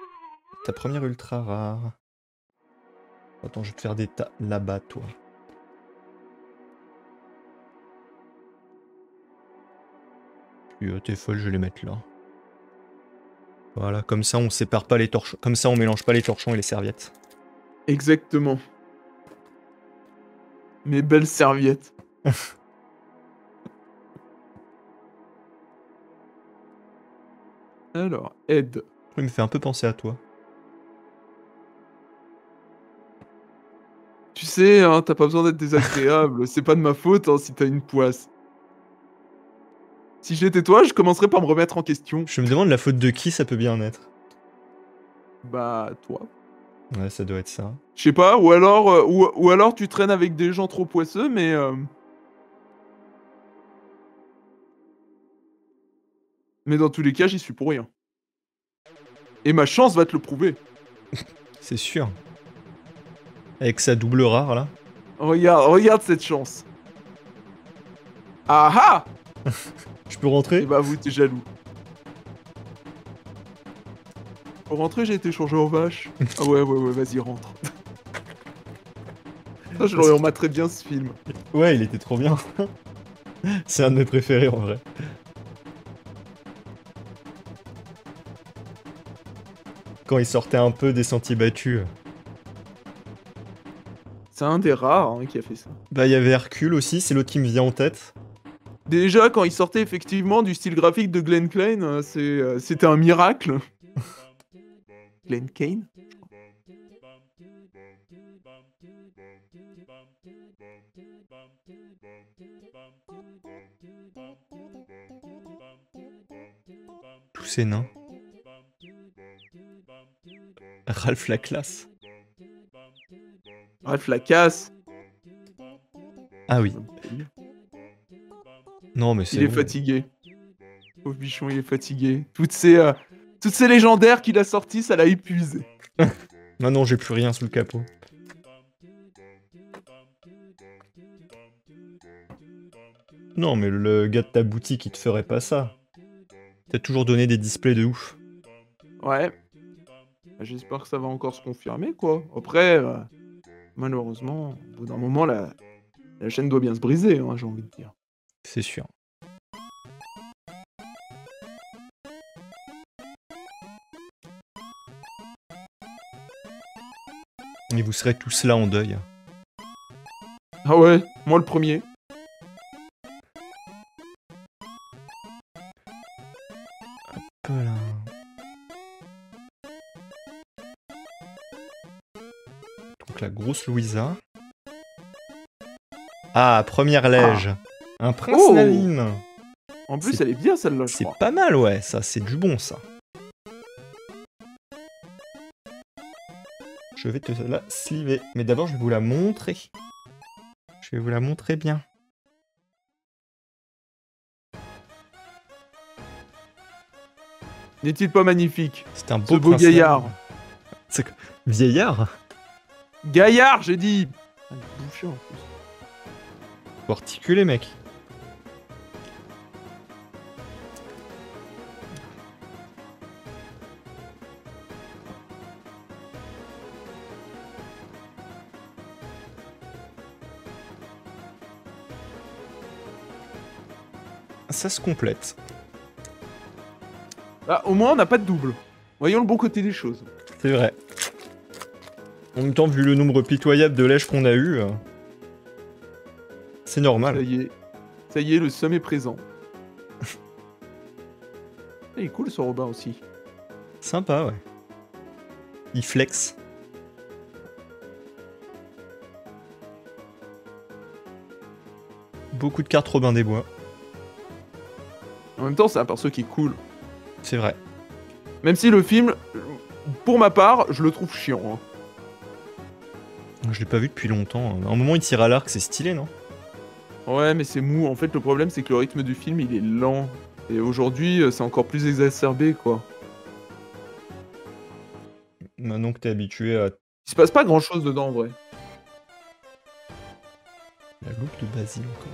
ta première ultra rare. Attends, je vais te faire des tas là-bas, toi. Puis t'es folle, je vais les mettre là. Voilà, comme ça on sépare pas les torchons. Comme ça on mélange pas les torchons et les serviettes. Exactement. Mes belles serviettes. Alors, Ed. Il me fait un peu penser à toi. Tu sais, hein, t'as pas besoin d'être désagréable. C'est pas de ma faute hein, si t'as une poisse. Si j'étais toi, je commencerais par me remettre en question. Je me demande la faute de qui ça peut bien être. Bah, toi. Ouais, ça doit être ça. Je sais pas, ou alors tu traînes avec des gens trop poisseux, mais... Mais dans tous les cas, j'y suis pour rien. Et ma chance va te le prouver. C'est sûr. Avec sa double rare là. Regarde cette chance. Ah ah! Je peux rentrer? Eh bah vous, t'es jaloux. Pour rentrer, j'ai été changé en vache. Ah ouais, vas-y, rentre. Ça, je l'aurais remarqué bien ce film. Ouais, il était trop bien. C'est un de mes préférés en vrai. Quand il sortait un peu des sentiers battus. C'est un des rares hein, qui a fait ça. Bah, il y avait Hercule aussi, c'est l'autre qui me vient en tête. Déjà, quand il sortait effectivement du style graphique de Glenn Klein, c'était un miracle. Glenn Kane? Tous ces nains. Ralph la classe. Ralph la casse. Ah oui. Non, mais Il est bon. fatigué. Pauvre bichon, il est fatigué. Toutes ces légendaires qu'il a sorties, ça l'a épuisé. Maintenant, j'ai plus rien sous le capot. Non, mais le gars de ta boutique, il te ferait pas ça. T'as toujours donné des displays de ouf. Ouais. J'espère que ça va encore se confirmer, quoi. Après, malheureusement, au bout d'un moment, la chaîne doit bien se briser, hein, j'ai envie de dire. C'est sûr. Et vous serez tous là en deuil. Ah ouais, moi le premier. Voilà. Donc la grosse Louisa. Ah, première lège. Un prince Oh Naline. En plus, C'est- elle est bien celle-là, je C'est crois. pas mal, ouais, ça, c'est du bon, ça. Je vais te la sliver. Mais d'abord, je vais vous la montrer. Je vais vous la montrer bien. N'est-il pas magnifique? C'est un Ce beau beau prince gaillard. Naline. C'est quoi? Vieillard? Gaillard, j'ai dit. Ah, il est bouché en plus. Faut articuler, mec. Ça se complète. Ah, au moins, on n'a pas de double. Voyons le bon côté des choses. C'est vrai. En même temps, vu le nombre pitoyable de lèches qu'on a eu, c'est normal. Ça y est, le somme est présent. Il est cool ce Robin aussi. Sympa, ouais. Il flex. Beaucoup de cartes Robin des Bois. En même temps, c'est un perso qui est cool. C'est vrai. Même si le film, pour ma part, je le trouve chiant. Hein. Je l'ai pas vu depuis longtemps. À un moment, il tire à l'arc, c'est stylé, non? Ouais, mais c'est mou. En fait, le problème, c'est que le rythme du film, il est lent. Et aujourd'hui, c'est encore plus exacerbé, quoi. Maintenant que t'es habitué à Il se passe pas grand-chose dedans, en vrai. la loupe de Basile encore.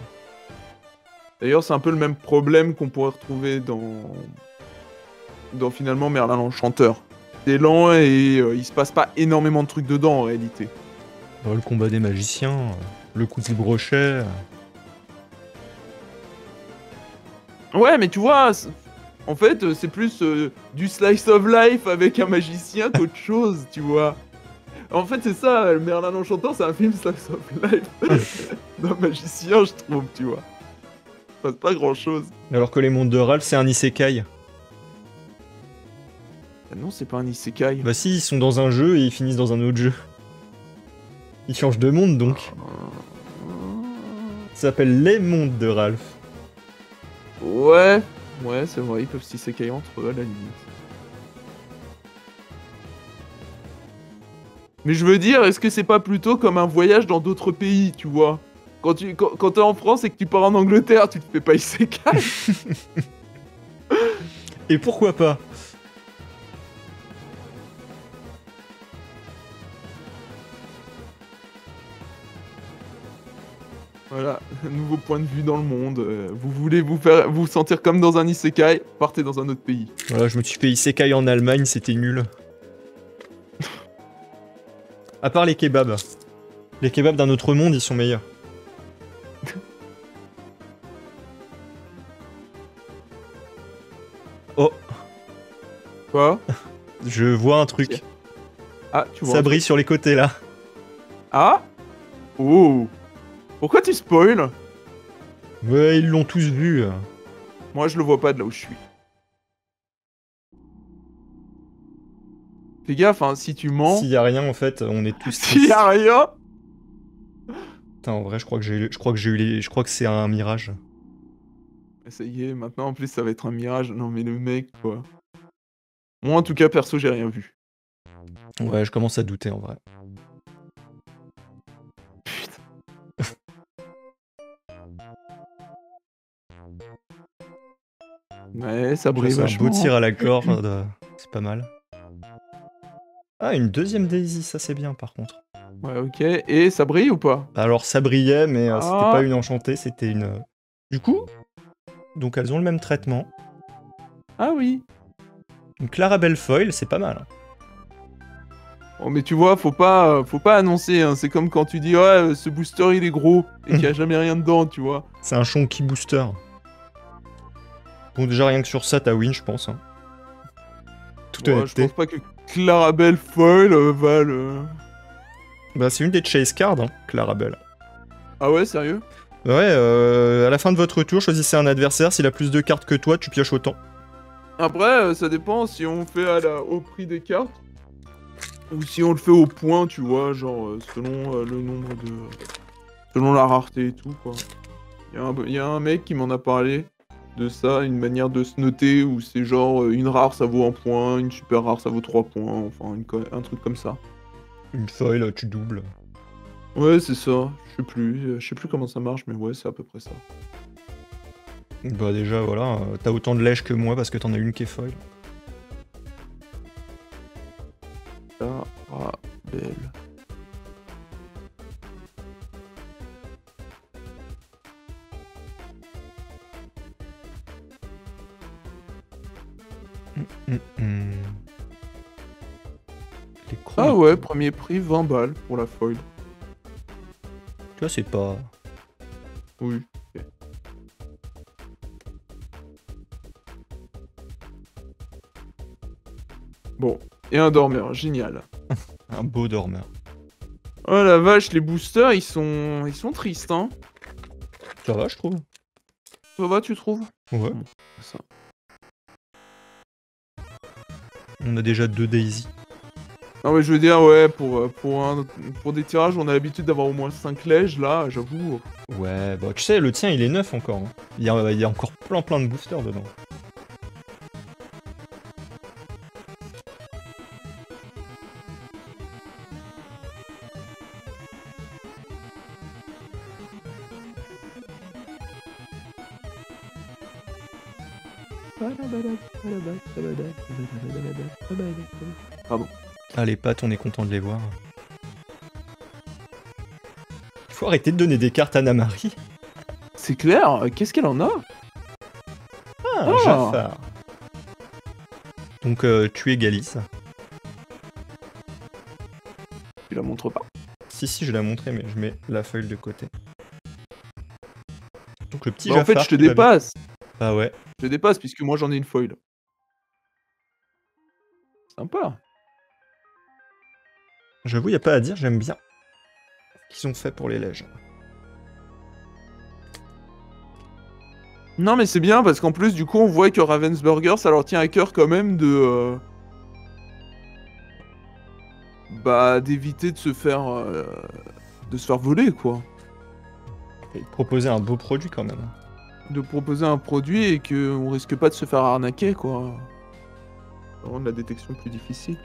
D'ailleurs, c'est un peu le même problème qu'on pourrait retrouver dans finalement Merlin l'Enchanteur. C'est lent et il se passe pas énormément de trucs dedans, en réalité. Le combat des magiciens, le coup du brochet. Ouais, mais tu vois, en fait, c'est plus du slice of life avec un magicien qu'autre chose, tu vois. En fait, c'est ça, le Merlin l'Enchanteur, c'est un film slice of life d'un magicien, je trouve, tu vois. Ça passe pas grand-chose. Alors que les mondes de Ralph, c'est un isekai. Ah non, c'est pas un isekai. Bah si, ils sont dans un jeu et ils finissent dans un autre jeu. Ils changent de monde, donc. Ça s'appelle les mondes de Ralph. Ouais, c'est vrai, ils peuvent s'isekai entre eux, à la limite. Mais je veux dire, est-ce que c'est pas plutôt comme un voyage dans d'autres pays, tu vois? Quand t'es en France et que tu pars en Angleterre, tu te fais pas isekai. Et pourquoi pas? Voilà, nouveau point de vue dans le monde. Vous voulez vous sentir comme dans un isekai, partez dans un autre pays. Voilà, je me suis fait isekai en Allemagne, c'était nul. À part les kebabs. Les kebabs d'un autre monde, ils sont meilleurs. Oh, Quoi? je vois un truc. Ah, tu vois. Ça brille sur les côtés, là. Ah? Oh! Pourquoi tu spoil? Ouais, ils l'ont tous vu. Moi, je le vois pas de là où je suis. Fais gaffe, hein, si tu mens... S'il y a rien, en fait, on est tous S'il y a rien... Putain, en vrai, je crois que c'est un mirage. Ça y est, maintenant, en plus, ça va être un mirage. Non, mais le mec, quoi. Moi, en tout cas, perso, j'ai rien vu. Ouais, je commence à douter, en vrai. Putain. Ouais, ça brille C'est un vachement. beau tir à la corde, c'est pas mal. Ah, une deuxième Daisy, ça c'est bien par contre. Ouais, ok. Et ça brille ou pas? Alors ça brillait, mais c'était Ah. pas une enchantée, c'était une... Du coup, donc elles ont le même traitement. Ah oui. Une Clarabelle Foil, c'est pas mal. Oh, mais tu vois, faut pas annoncer. Hein. C'est comme quand tu dis, ouais, ce booster, il est gros. Et qu'il y a jamais rien dedans, tu vois. C'est un Chonky Booster. Bon, déjà rien que sur ça, t'as win, je pense. Hein. Tout Ouais, je honnêteté. pense pas que Clarabelle Foil va le... Bah, c'est une des chase cards, hein, Clarabelle. Ah ouais, sérieux? Ouais, à la fin de votre tour, choisissez un adversaire. S'il a plus de cartes que toi, tu pioches autant. Après, ça dépend si on fait au prix des cartes ou si on le fait au point, tu vois, genre selon le nombre de... selon la rareté et tout, quoi. Il y a un mec qui m'en a parlé de ça, une manière de se noter où c'est genre une rare ça vaut 1 point, une super rare ça vaut 3 points, enfin un truc comme ça. Une foil, tu doubles. Ouais, c'est ça, je sais plus comment ça marche, mais ouais, c'est à peu près ça. Bah déjà, voilà, t'as autant de lèche que moi parce que t'en as une qui est foil. Clarabelle. Les Ah ouais, premier prix, 20 balles pour la foil. Tu vois, c'est pas... Oui. Ok. Bon, et un dormeur, génial. Un beau dormeur. Oh la vache, les boosters, ils sont tristes, hein. Ça va, je trouve. Ça va, tu trouves? Ouais. Ça. On a déjà 2 Daisy. Non mais je veux dire, ouais, pour des tirages, on a l'habitude d'avoir au moins 5 lèges, là, j'avoue. Ouais, bah tu sais, le tien, il est neuf encore. Hein. Il y a encore plein de boosters dedans. Pardon. Ah, les pattes, on est content de les voir. Faut arrêter de donner des cartes à Namari. C'est clair, qu'est-ce qu'elle en a? Ah, Oh. Jafar. Donc, tu égalises. Tu la montres pas? Si, je l'ai montré, mais je mets la feuille de côté. Donc, le petit Bah, en Jafar... fait, je te qui va dépasse. Ah ouais. Je te dépasse, puisque moi, j'en ai une foil. Sympa. J'avoue, y a pas à dire, j'aime bien ce qu'ils ont fait pour les lèges. Non, mais c'est bien, parce qu'en plus, du coup, on voit que Ravensburger, ça leur tient à cœur quand même de... bah, d'éviter de se faire... de se faire voler, quoi. Et de proposer un beau produit quand même. De proposer un produit et qu'on risque pas de se faire arnaquer, quoi. Rendre la détection plus difficile.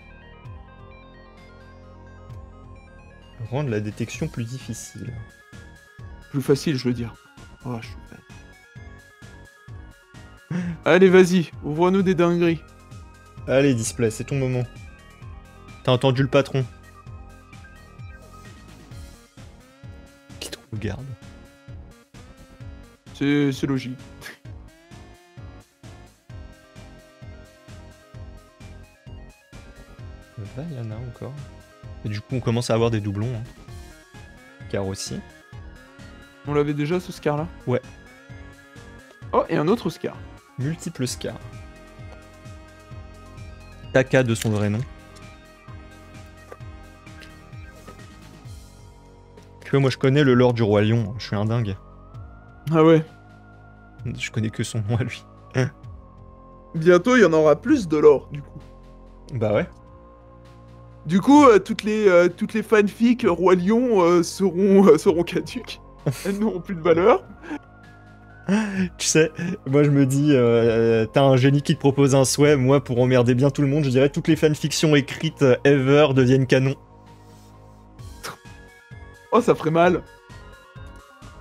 Rendre la détection plus difficile. Plus facile, je veux dire. Oh, je suis bête. Allez, vas-y, ouvre-nous des dingueries. Allez, display, c'est ton moment. T'as entendu le patron. Qui te regarde. C'est logique. Vaiana encore. Et du coup, on commence à avoir des doublons. Hein. Car aussi. On l'avait déjà, ce Scar là? Ouais. Oh, et un autre Scar. Multiple Scar. Taka de son vrai nom. Tu vois, moi je connais le lore du Roi Lion, je suis un dingue. Ah ouais. Je connais que son nom à lui. Bientôt, il y en aura plus de l'or, du coup. Bah ouais. Du coup, toutes les fanfics Roi Lion seront caduques. Elles n'auront plus de valeur. Tu sais, moi je me dis, t'as un génie qui te propose un souhait, moi pour emmerder bien tout le monde, je dirais toutes les fanfictions écrites ever deviennent canon. Oh, ça ferait mal.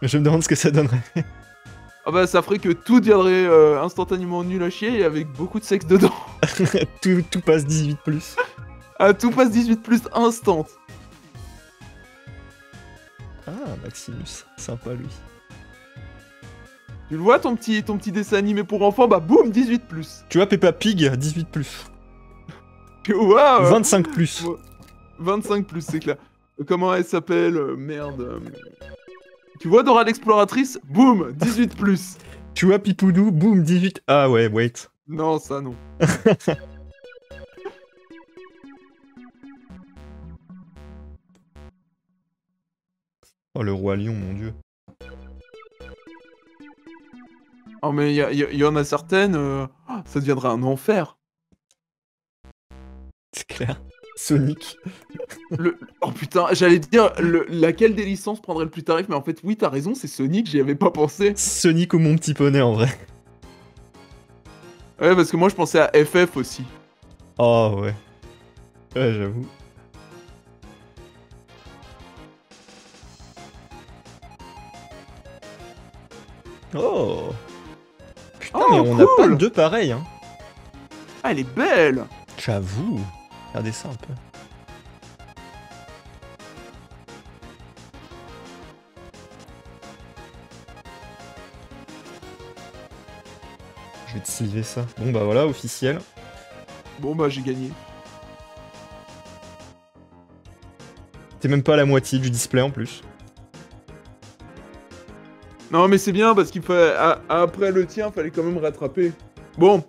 Je me demande ce que ça donnerait. Ah bah, ça ferait que tout deviendrait instantanément nul à chier et avec beaucoup de sexe dedans. tout passe 18+. Ah, tout passe 18+, instant. Ah, Maximus, sympa lui. Tu le vois, ton petit dessin animé pour enfants? Bah, boum, 18+. Tu vois Peppa Pig, 18+. Tu vois 25+. 25+, c'est clair. Comment elle s'appelle? Merde. Tu vois Dora l'exploratrice? Boum, 18+. Tu vois Pipoudou, boum, 18. Ah ouais, wait. Non, ça non. Oh, le roi lion, mon dieu. Oh, mais il y en a certaines, ça deviendra un enfer. C'est clair. Sonic. Oh putain, j'allais dire laquelle des licences prendrait le plus tarif, mais en fait, oui, t'as raison, c'est Sonic, j'y avais pas pensé. Sonic ou mon petit poney, en vrai. Ouais, parce que moi, je pensais à FF aussi. Oh, ouais. Ouais, j'avoue. Oh. Putain, mais on n'a pas deux pareils, hein. Ah, elle est belle. J'avoue. Regardez ça un peu. Je vais te sliver ça. Bon bah voilà, officiel. Bon bah j'ai gagné. T'es même pas à la moitié du display en plus. Non mais c'est bien parce qu'il fallait... Après le tien, fallait quand même rattraper. Bon.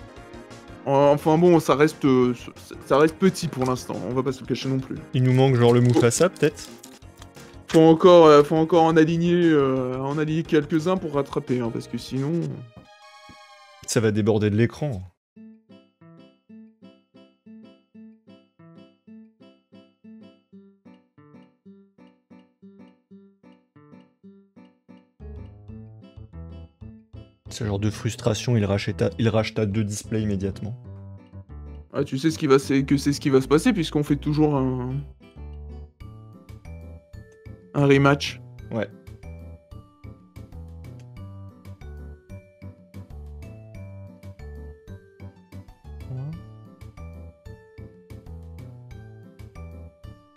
Enfin bon, ça reste petit pour l'instant, on va pas se le cacher non plus. Il nous manque genre le Mufasa peut-être. Faut encore en aligner quelques-uns pour rattraper, hein, parce que sinon... Ça va déborder de l'écran. Ce genre de frustration, il racheta 2 displays immédiatement. Ah, tu sais c'est ce qui va se passer puisqu'on fait toujours un rematch. Ouais.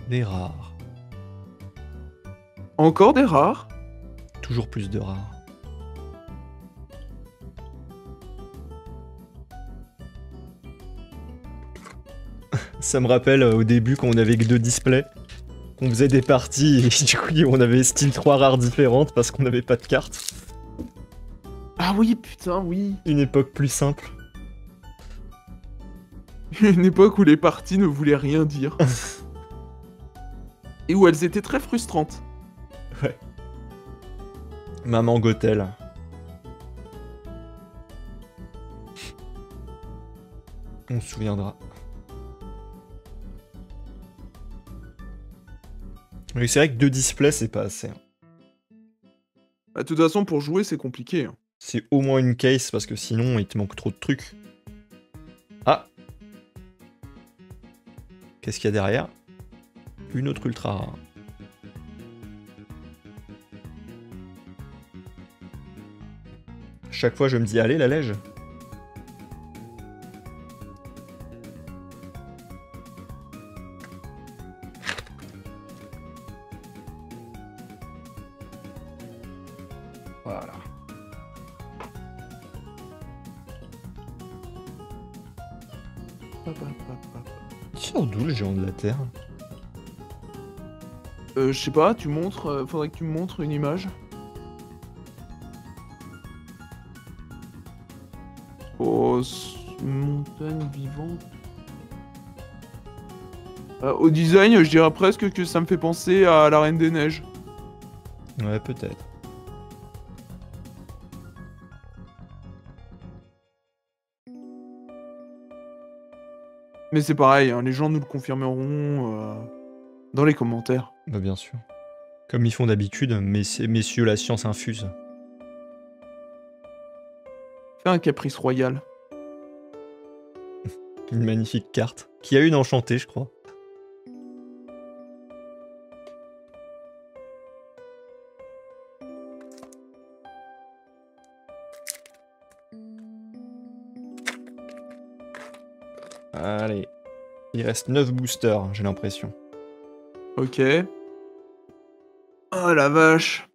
Des rares. Encore des rares? Toujours plus de rares. Ça me rappelle au début quand on avait que 2 displays, qu'on faisait des parties et du coup on avait style 3 rares différentes parce qu'on n'avait pas de cartes. Ah oui, putain, oui. Une époque plus simple. Une époque où les parties ne voulaient rien dire. Et où elles étaient très frustrantes. Ouais. Maman Gothel. On se souviendra. Mais c'est vrai que 2 displays, c'est pas assez. Bah, de toute façon, pour jouer, c'est compliqué. Hein. C'est au moins une case, parce que sinon, il te manque trop de trucs. Ah! Qu'est-ce qu'il y a derrière? Une autre ultra rare. Chaque fois, je me dis, allez, la lège. Voilà. Tiens, d'où le géant de la Terre? Je sais pas, tu montres... faudrait que tu me montres une image. Oh, montagne vivante. Au design, je dirais presque que ça me fait penser à la Reine des Neiges. Ouais, peut-être. Mais c'est pareil, hein, les gens nous le confirmeront dans les commentaires. Bah bien sûr. Comme ils font d'habitude, messieurs, la science infuse. Fais un caprice royal. Une magnifique carte. Qui a une enchantée, je crois. Allez. Il reste 9 boosters, j'ai l'impression. Ok. Oh la vache.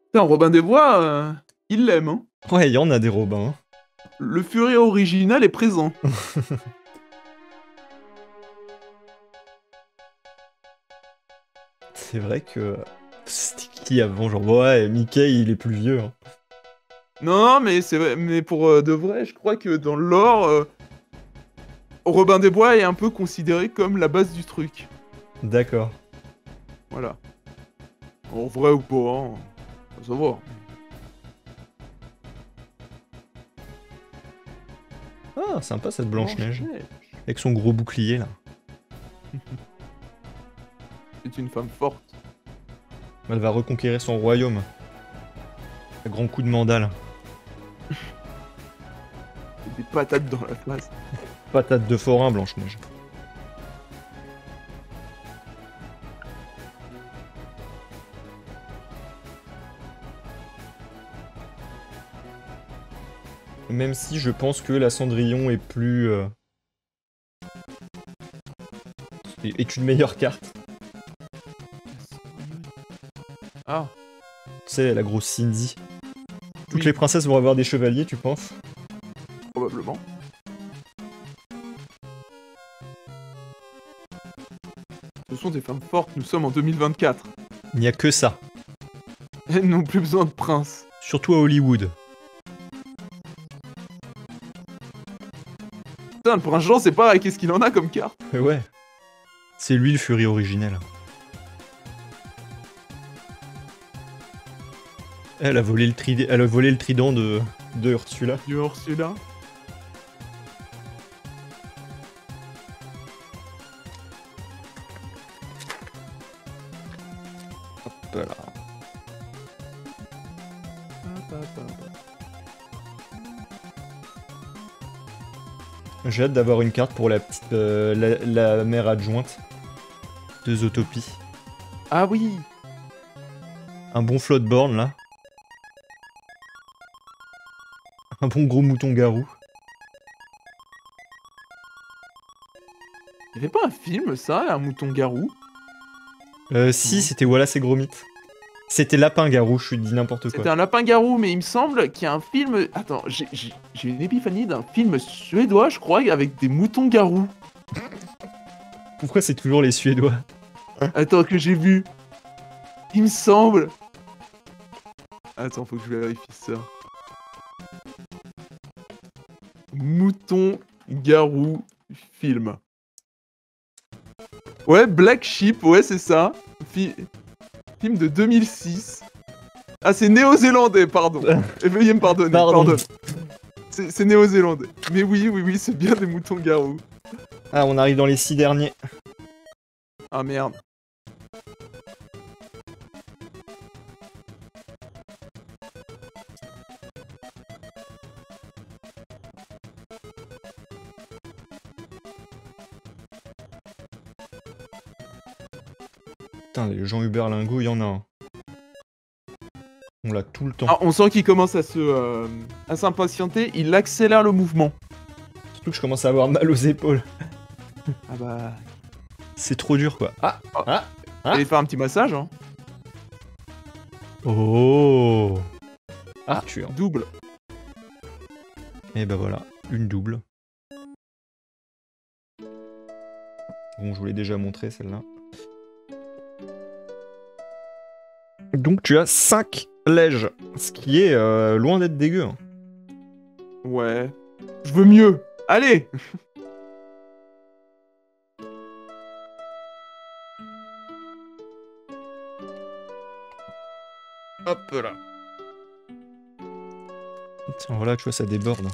Putain, Robin des Bois, il l'aime, hein. Ouais, il y en a des Robins. Le Fury original est présent. C'est vrai que... C'était qui avant? Genre, ouais, Mickey, il est plus vieux. Hein. Non, mais c'est vrai, mais pour de vrai, je crois que dans le lore, Robin des Bois est un peu considéré comme la base du truc. D'accord. Voilà. En vrai ou pas, hein. Faut savoir. Ah, sympa cette Blanche-Neige. Blanche-Neige. Avec son gros bouclier là. C'est une femme forte. Elle va reconquérir son royaume. Un grand coup de mandale. Et des patates dans la face. Patate de forain, Blanche-Neige. Même si je pense que la Cendrillon est plus... est une meilleure carte. Ah, Tu sais, la grosse Cindy. Toutes oui, les princesses vont avoir des chevaliers, tu penses? probablement. Ce sont des femmes fortes, nous sommes en 2024. Il n'y a que ça. Elles n'ont plus besoin de prince. Surtout à Hollywood. Putain, le prince Jean, c'est pareil, qu'est-ce qu'il en a comme carte? Ouais. C'est lui le Fury originel. Elle a volé le trident de Ursula. Du Ursula. Hop là. J'ai hâte d'avoir une carte pour la petite la mère adjointe de Zootopie. Ah oui. Un bon Floatborn là. Un bon gros mouton garou. Il y avait pas un film, ça, un mouton garou? Si, c'était Wallace et Gromit. C'était Lapin Garou, je suis dit n'importe C'était quoi. un lapin garou, mais il me semble qu'il y a un film... Attends, j'ai une épiphanie d'un film suédois, je crois, avec des moutons garous. Pourquoi c'est toujours les Suédois? Attends, que j'ai vu. Il me semble... Attends, faut que je vérifie ça. Mouton garou film. Ouais, Black Sheep, ouais, c'est ça. Film de 2006. Ah, c'est néo-zélandais, pardon. Et veuillez me pardonner, pardon. C'est néo-zélandais. Mais oui, c'est bien des moutons garous. Ah, on arrive dans les 6 derniers. Ah merde. Putain, les Jean-Hubert Lingot, il y en a un. On l'a tout le temps. Ah, on sent qu'il commence à s'impatienter, il accélère le mouvement. Surtout que je commence à avoir mal aux épaules. Ah bah... C'est trop dur, quoi. Ah, ah, ah. Allez faire un petit massage, hein. Oh. Ah, tu es. Double. Et bah voilà, une double. Bon, je vous l'ai déjà montré, celle-là. Donc tu as 5 lèges, ce qui est loin d'être dégueu. Hein. Ouais. Je veux mieux. Allez. Hop là. Tiens, voilà, tu vois, ça déborde.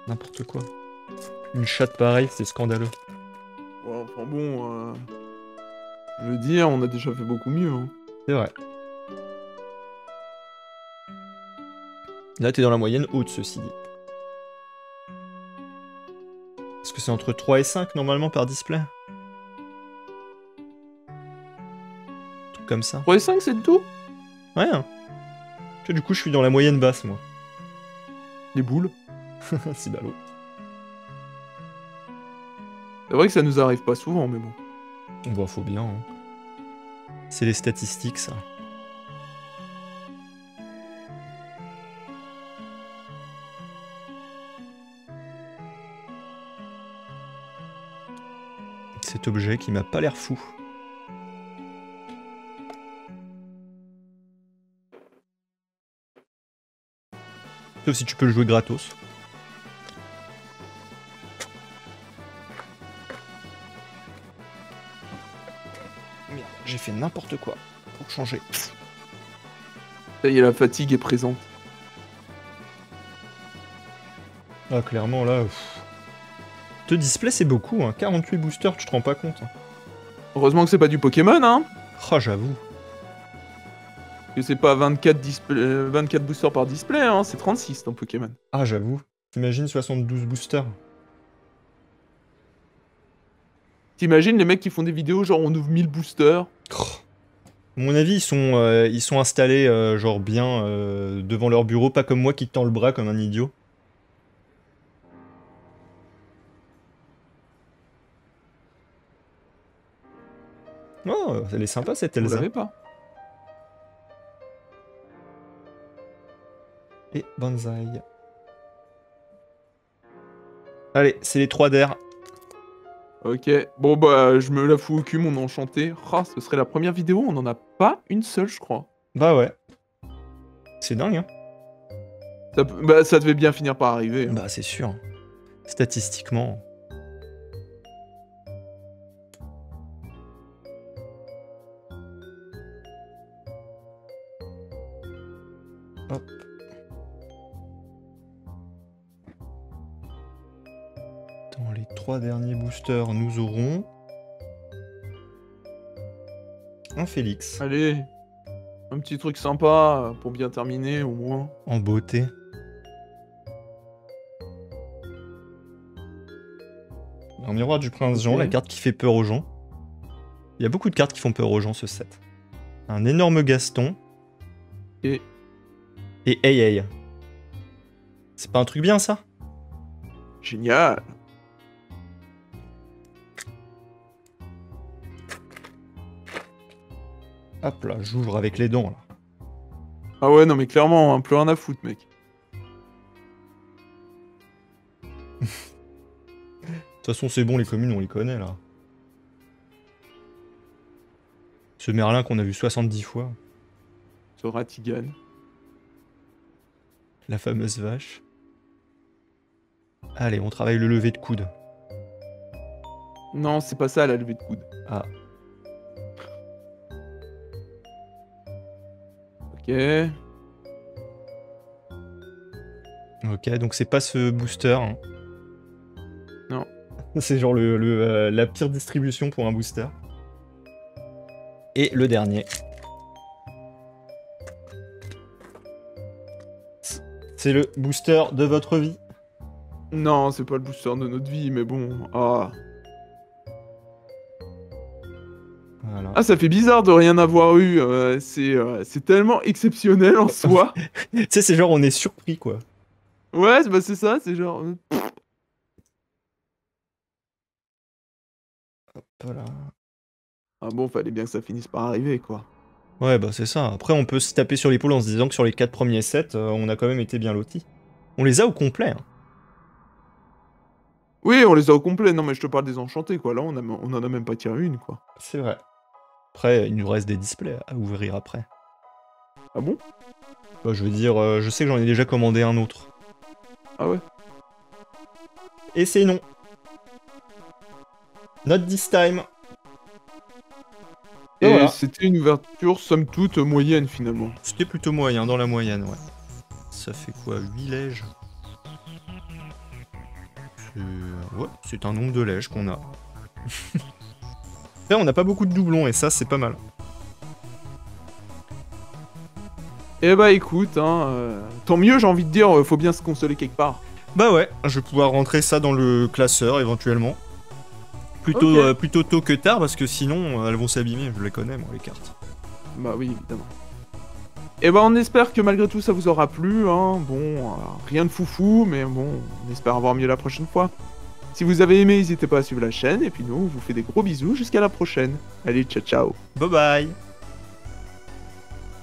N'importe quoi. Une chatte pareille, c'est scandaleux. Ouais, enfin bon, je veux dire, on a déjà fait beaucoup mieux. Hein. C'est vrai. Là, t'es dans la moyenne haute, ceci dit. Parce que c'est entre 3 et 5, normalement, par display. Tout comme ça. 3 et 5, c'est tout? Ouais. Hein. Tu vois, du coup, je suis dans la moyenne basse, moi. Les boules. C'est ballot. C'est vrai que ça nous arrive pas souvent, mais bon. Bon, faut bien. Hein. C'est les statistiques, ça. Cet objet qui m'a pas l'air fou. Sauf si tu peux le jouer gratos. Merde, j'ai fait n'importe quoi pour changer. Ça y est, la fatigue est présente. Ah, clairement, là... Deux displays, c'est beaucoup, hein. 48 boosters, tu te rends pas compte. Hein. Heureusement que c'est pas du Pokémon, hein. Oh, j'avoue. Que c'est pas 24 boosters par display, hein. C'est 36 dans Pokémon. Ah, j'avoue. T'imagines 72 boosters. T'imagines les mecs qui font des vidéos genre on ouvre 1000 boosters. Oh. À mon avis, ils sont installés genre bien devant leur bureau, pas comme moi qui tend le bras comme un idiot. Oh, elle est sympa cette Vous Elsa. l'avez pas. Et Banzai. Allez, c'est les 3 d'air. Ok, bon bah je me la fous au cul mon enchanté. Ah, ce serait la première vidéo, on en a pas une seule je crois. Bah ouais. C'est dingue, hein. Bah ça devait bien finir par arriver. Hein. Bah c'est sûr. Statistiquement. Hop. Dans les 3 derniers boosters, nous aurons... un Félix. Allez, un petit truc sympa pour bien terminer au moins. En beauté. Un miroir du prince Jean, Ok. la carte qui fait peur aux gens. Il y a beaucoup de cartes qui font peur aux gens ce set. Un énorme Gaston. Et Hey Hey. C'est pas un truc bien ça? génial. Hop là, j'ouvre avec les dents là. Ah ouais non mais clairement, hein, plus rien à foutre mec. De toute façon c'est bon, les communes on les connaît là. Ce Merlin qu'on a vu 70 fois. Ce Ratigan. La fameuse vache. Allez, on travaille le lever de coude. Non, c'est pas ça la levée de coude. Ah. Ok. Ok, donc c'est pas ce booster. Hein. Non. C'est genre la pire distribution pour un booster. Et le dernier. C'est le booster de votre vie. Non, c'est pas le booster de notre vie, mais bon. Ah. Voilà. Ah, ça fait bizarre de rien avoir eu. C'est tellement exceptionnel en soi. Tu sais, c'est genre on est surpris quoi. Ouais, bah c'est ça, c'est genre. Voilà. Ah bon, fallait bien que ça finisse par arriver, quoi. Ouais, bah c'est ça. Après, on peut se taper sur l'épaule en se disant que sur les 4 premiers sets, on a quand même été bien lotis. On les a au complet. Hein. Oui, on les a au complet. Non, mais je te parle des enchantés, quoi. Là, on en a même pas tiré une, quoi. C'est vrai. Après, il nous reste des displays à ouvrir après. Ah bon? Bah, je veux dire, je sais que j'en ai déjà commandé un autre. Ah ouais? Et c'est non. Not this time. Et voilà. c'était une ouverture, somme toute, moyenne, finalement. C'était plutôt moyen, dans la moyenne, ouais. Ça fait quoi, 8 lèges? Ouais, c'est un nombre de lèges qu'on a. Après, on n'a pas beaucoup de doublons, et ça, c'est pas mal. Eh bah écoute, hein, tant mieux, j'ai envie de dire, faut bien se consoler quelque part. Bah ouais, je vais pouvoir rentrer ça dans le classeur, éventuellement. Plutôt, Ok. plutôt tôt que tard, parce que sinon, elles vont s'abîmer, je les connais, moi, les cartes. Bah oui, évidemment. Et bah on espère que malgré tout ça vous aura plu, hein. Bon, rien de foufou, mais bon, on espère avoir mieux la prochaine fois. Si vous avez aimé, n'hésitez pas à suivre la chaîne, et puis nous, on vous fait des gros bisous jusqu'à la prochaine. Allez, ciao ciao. Bye bye.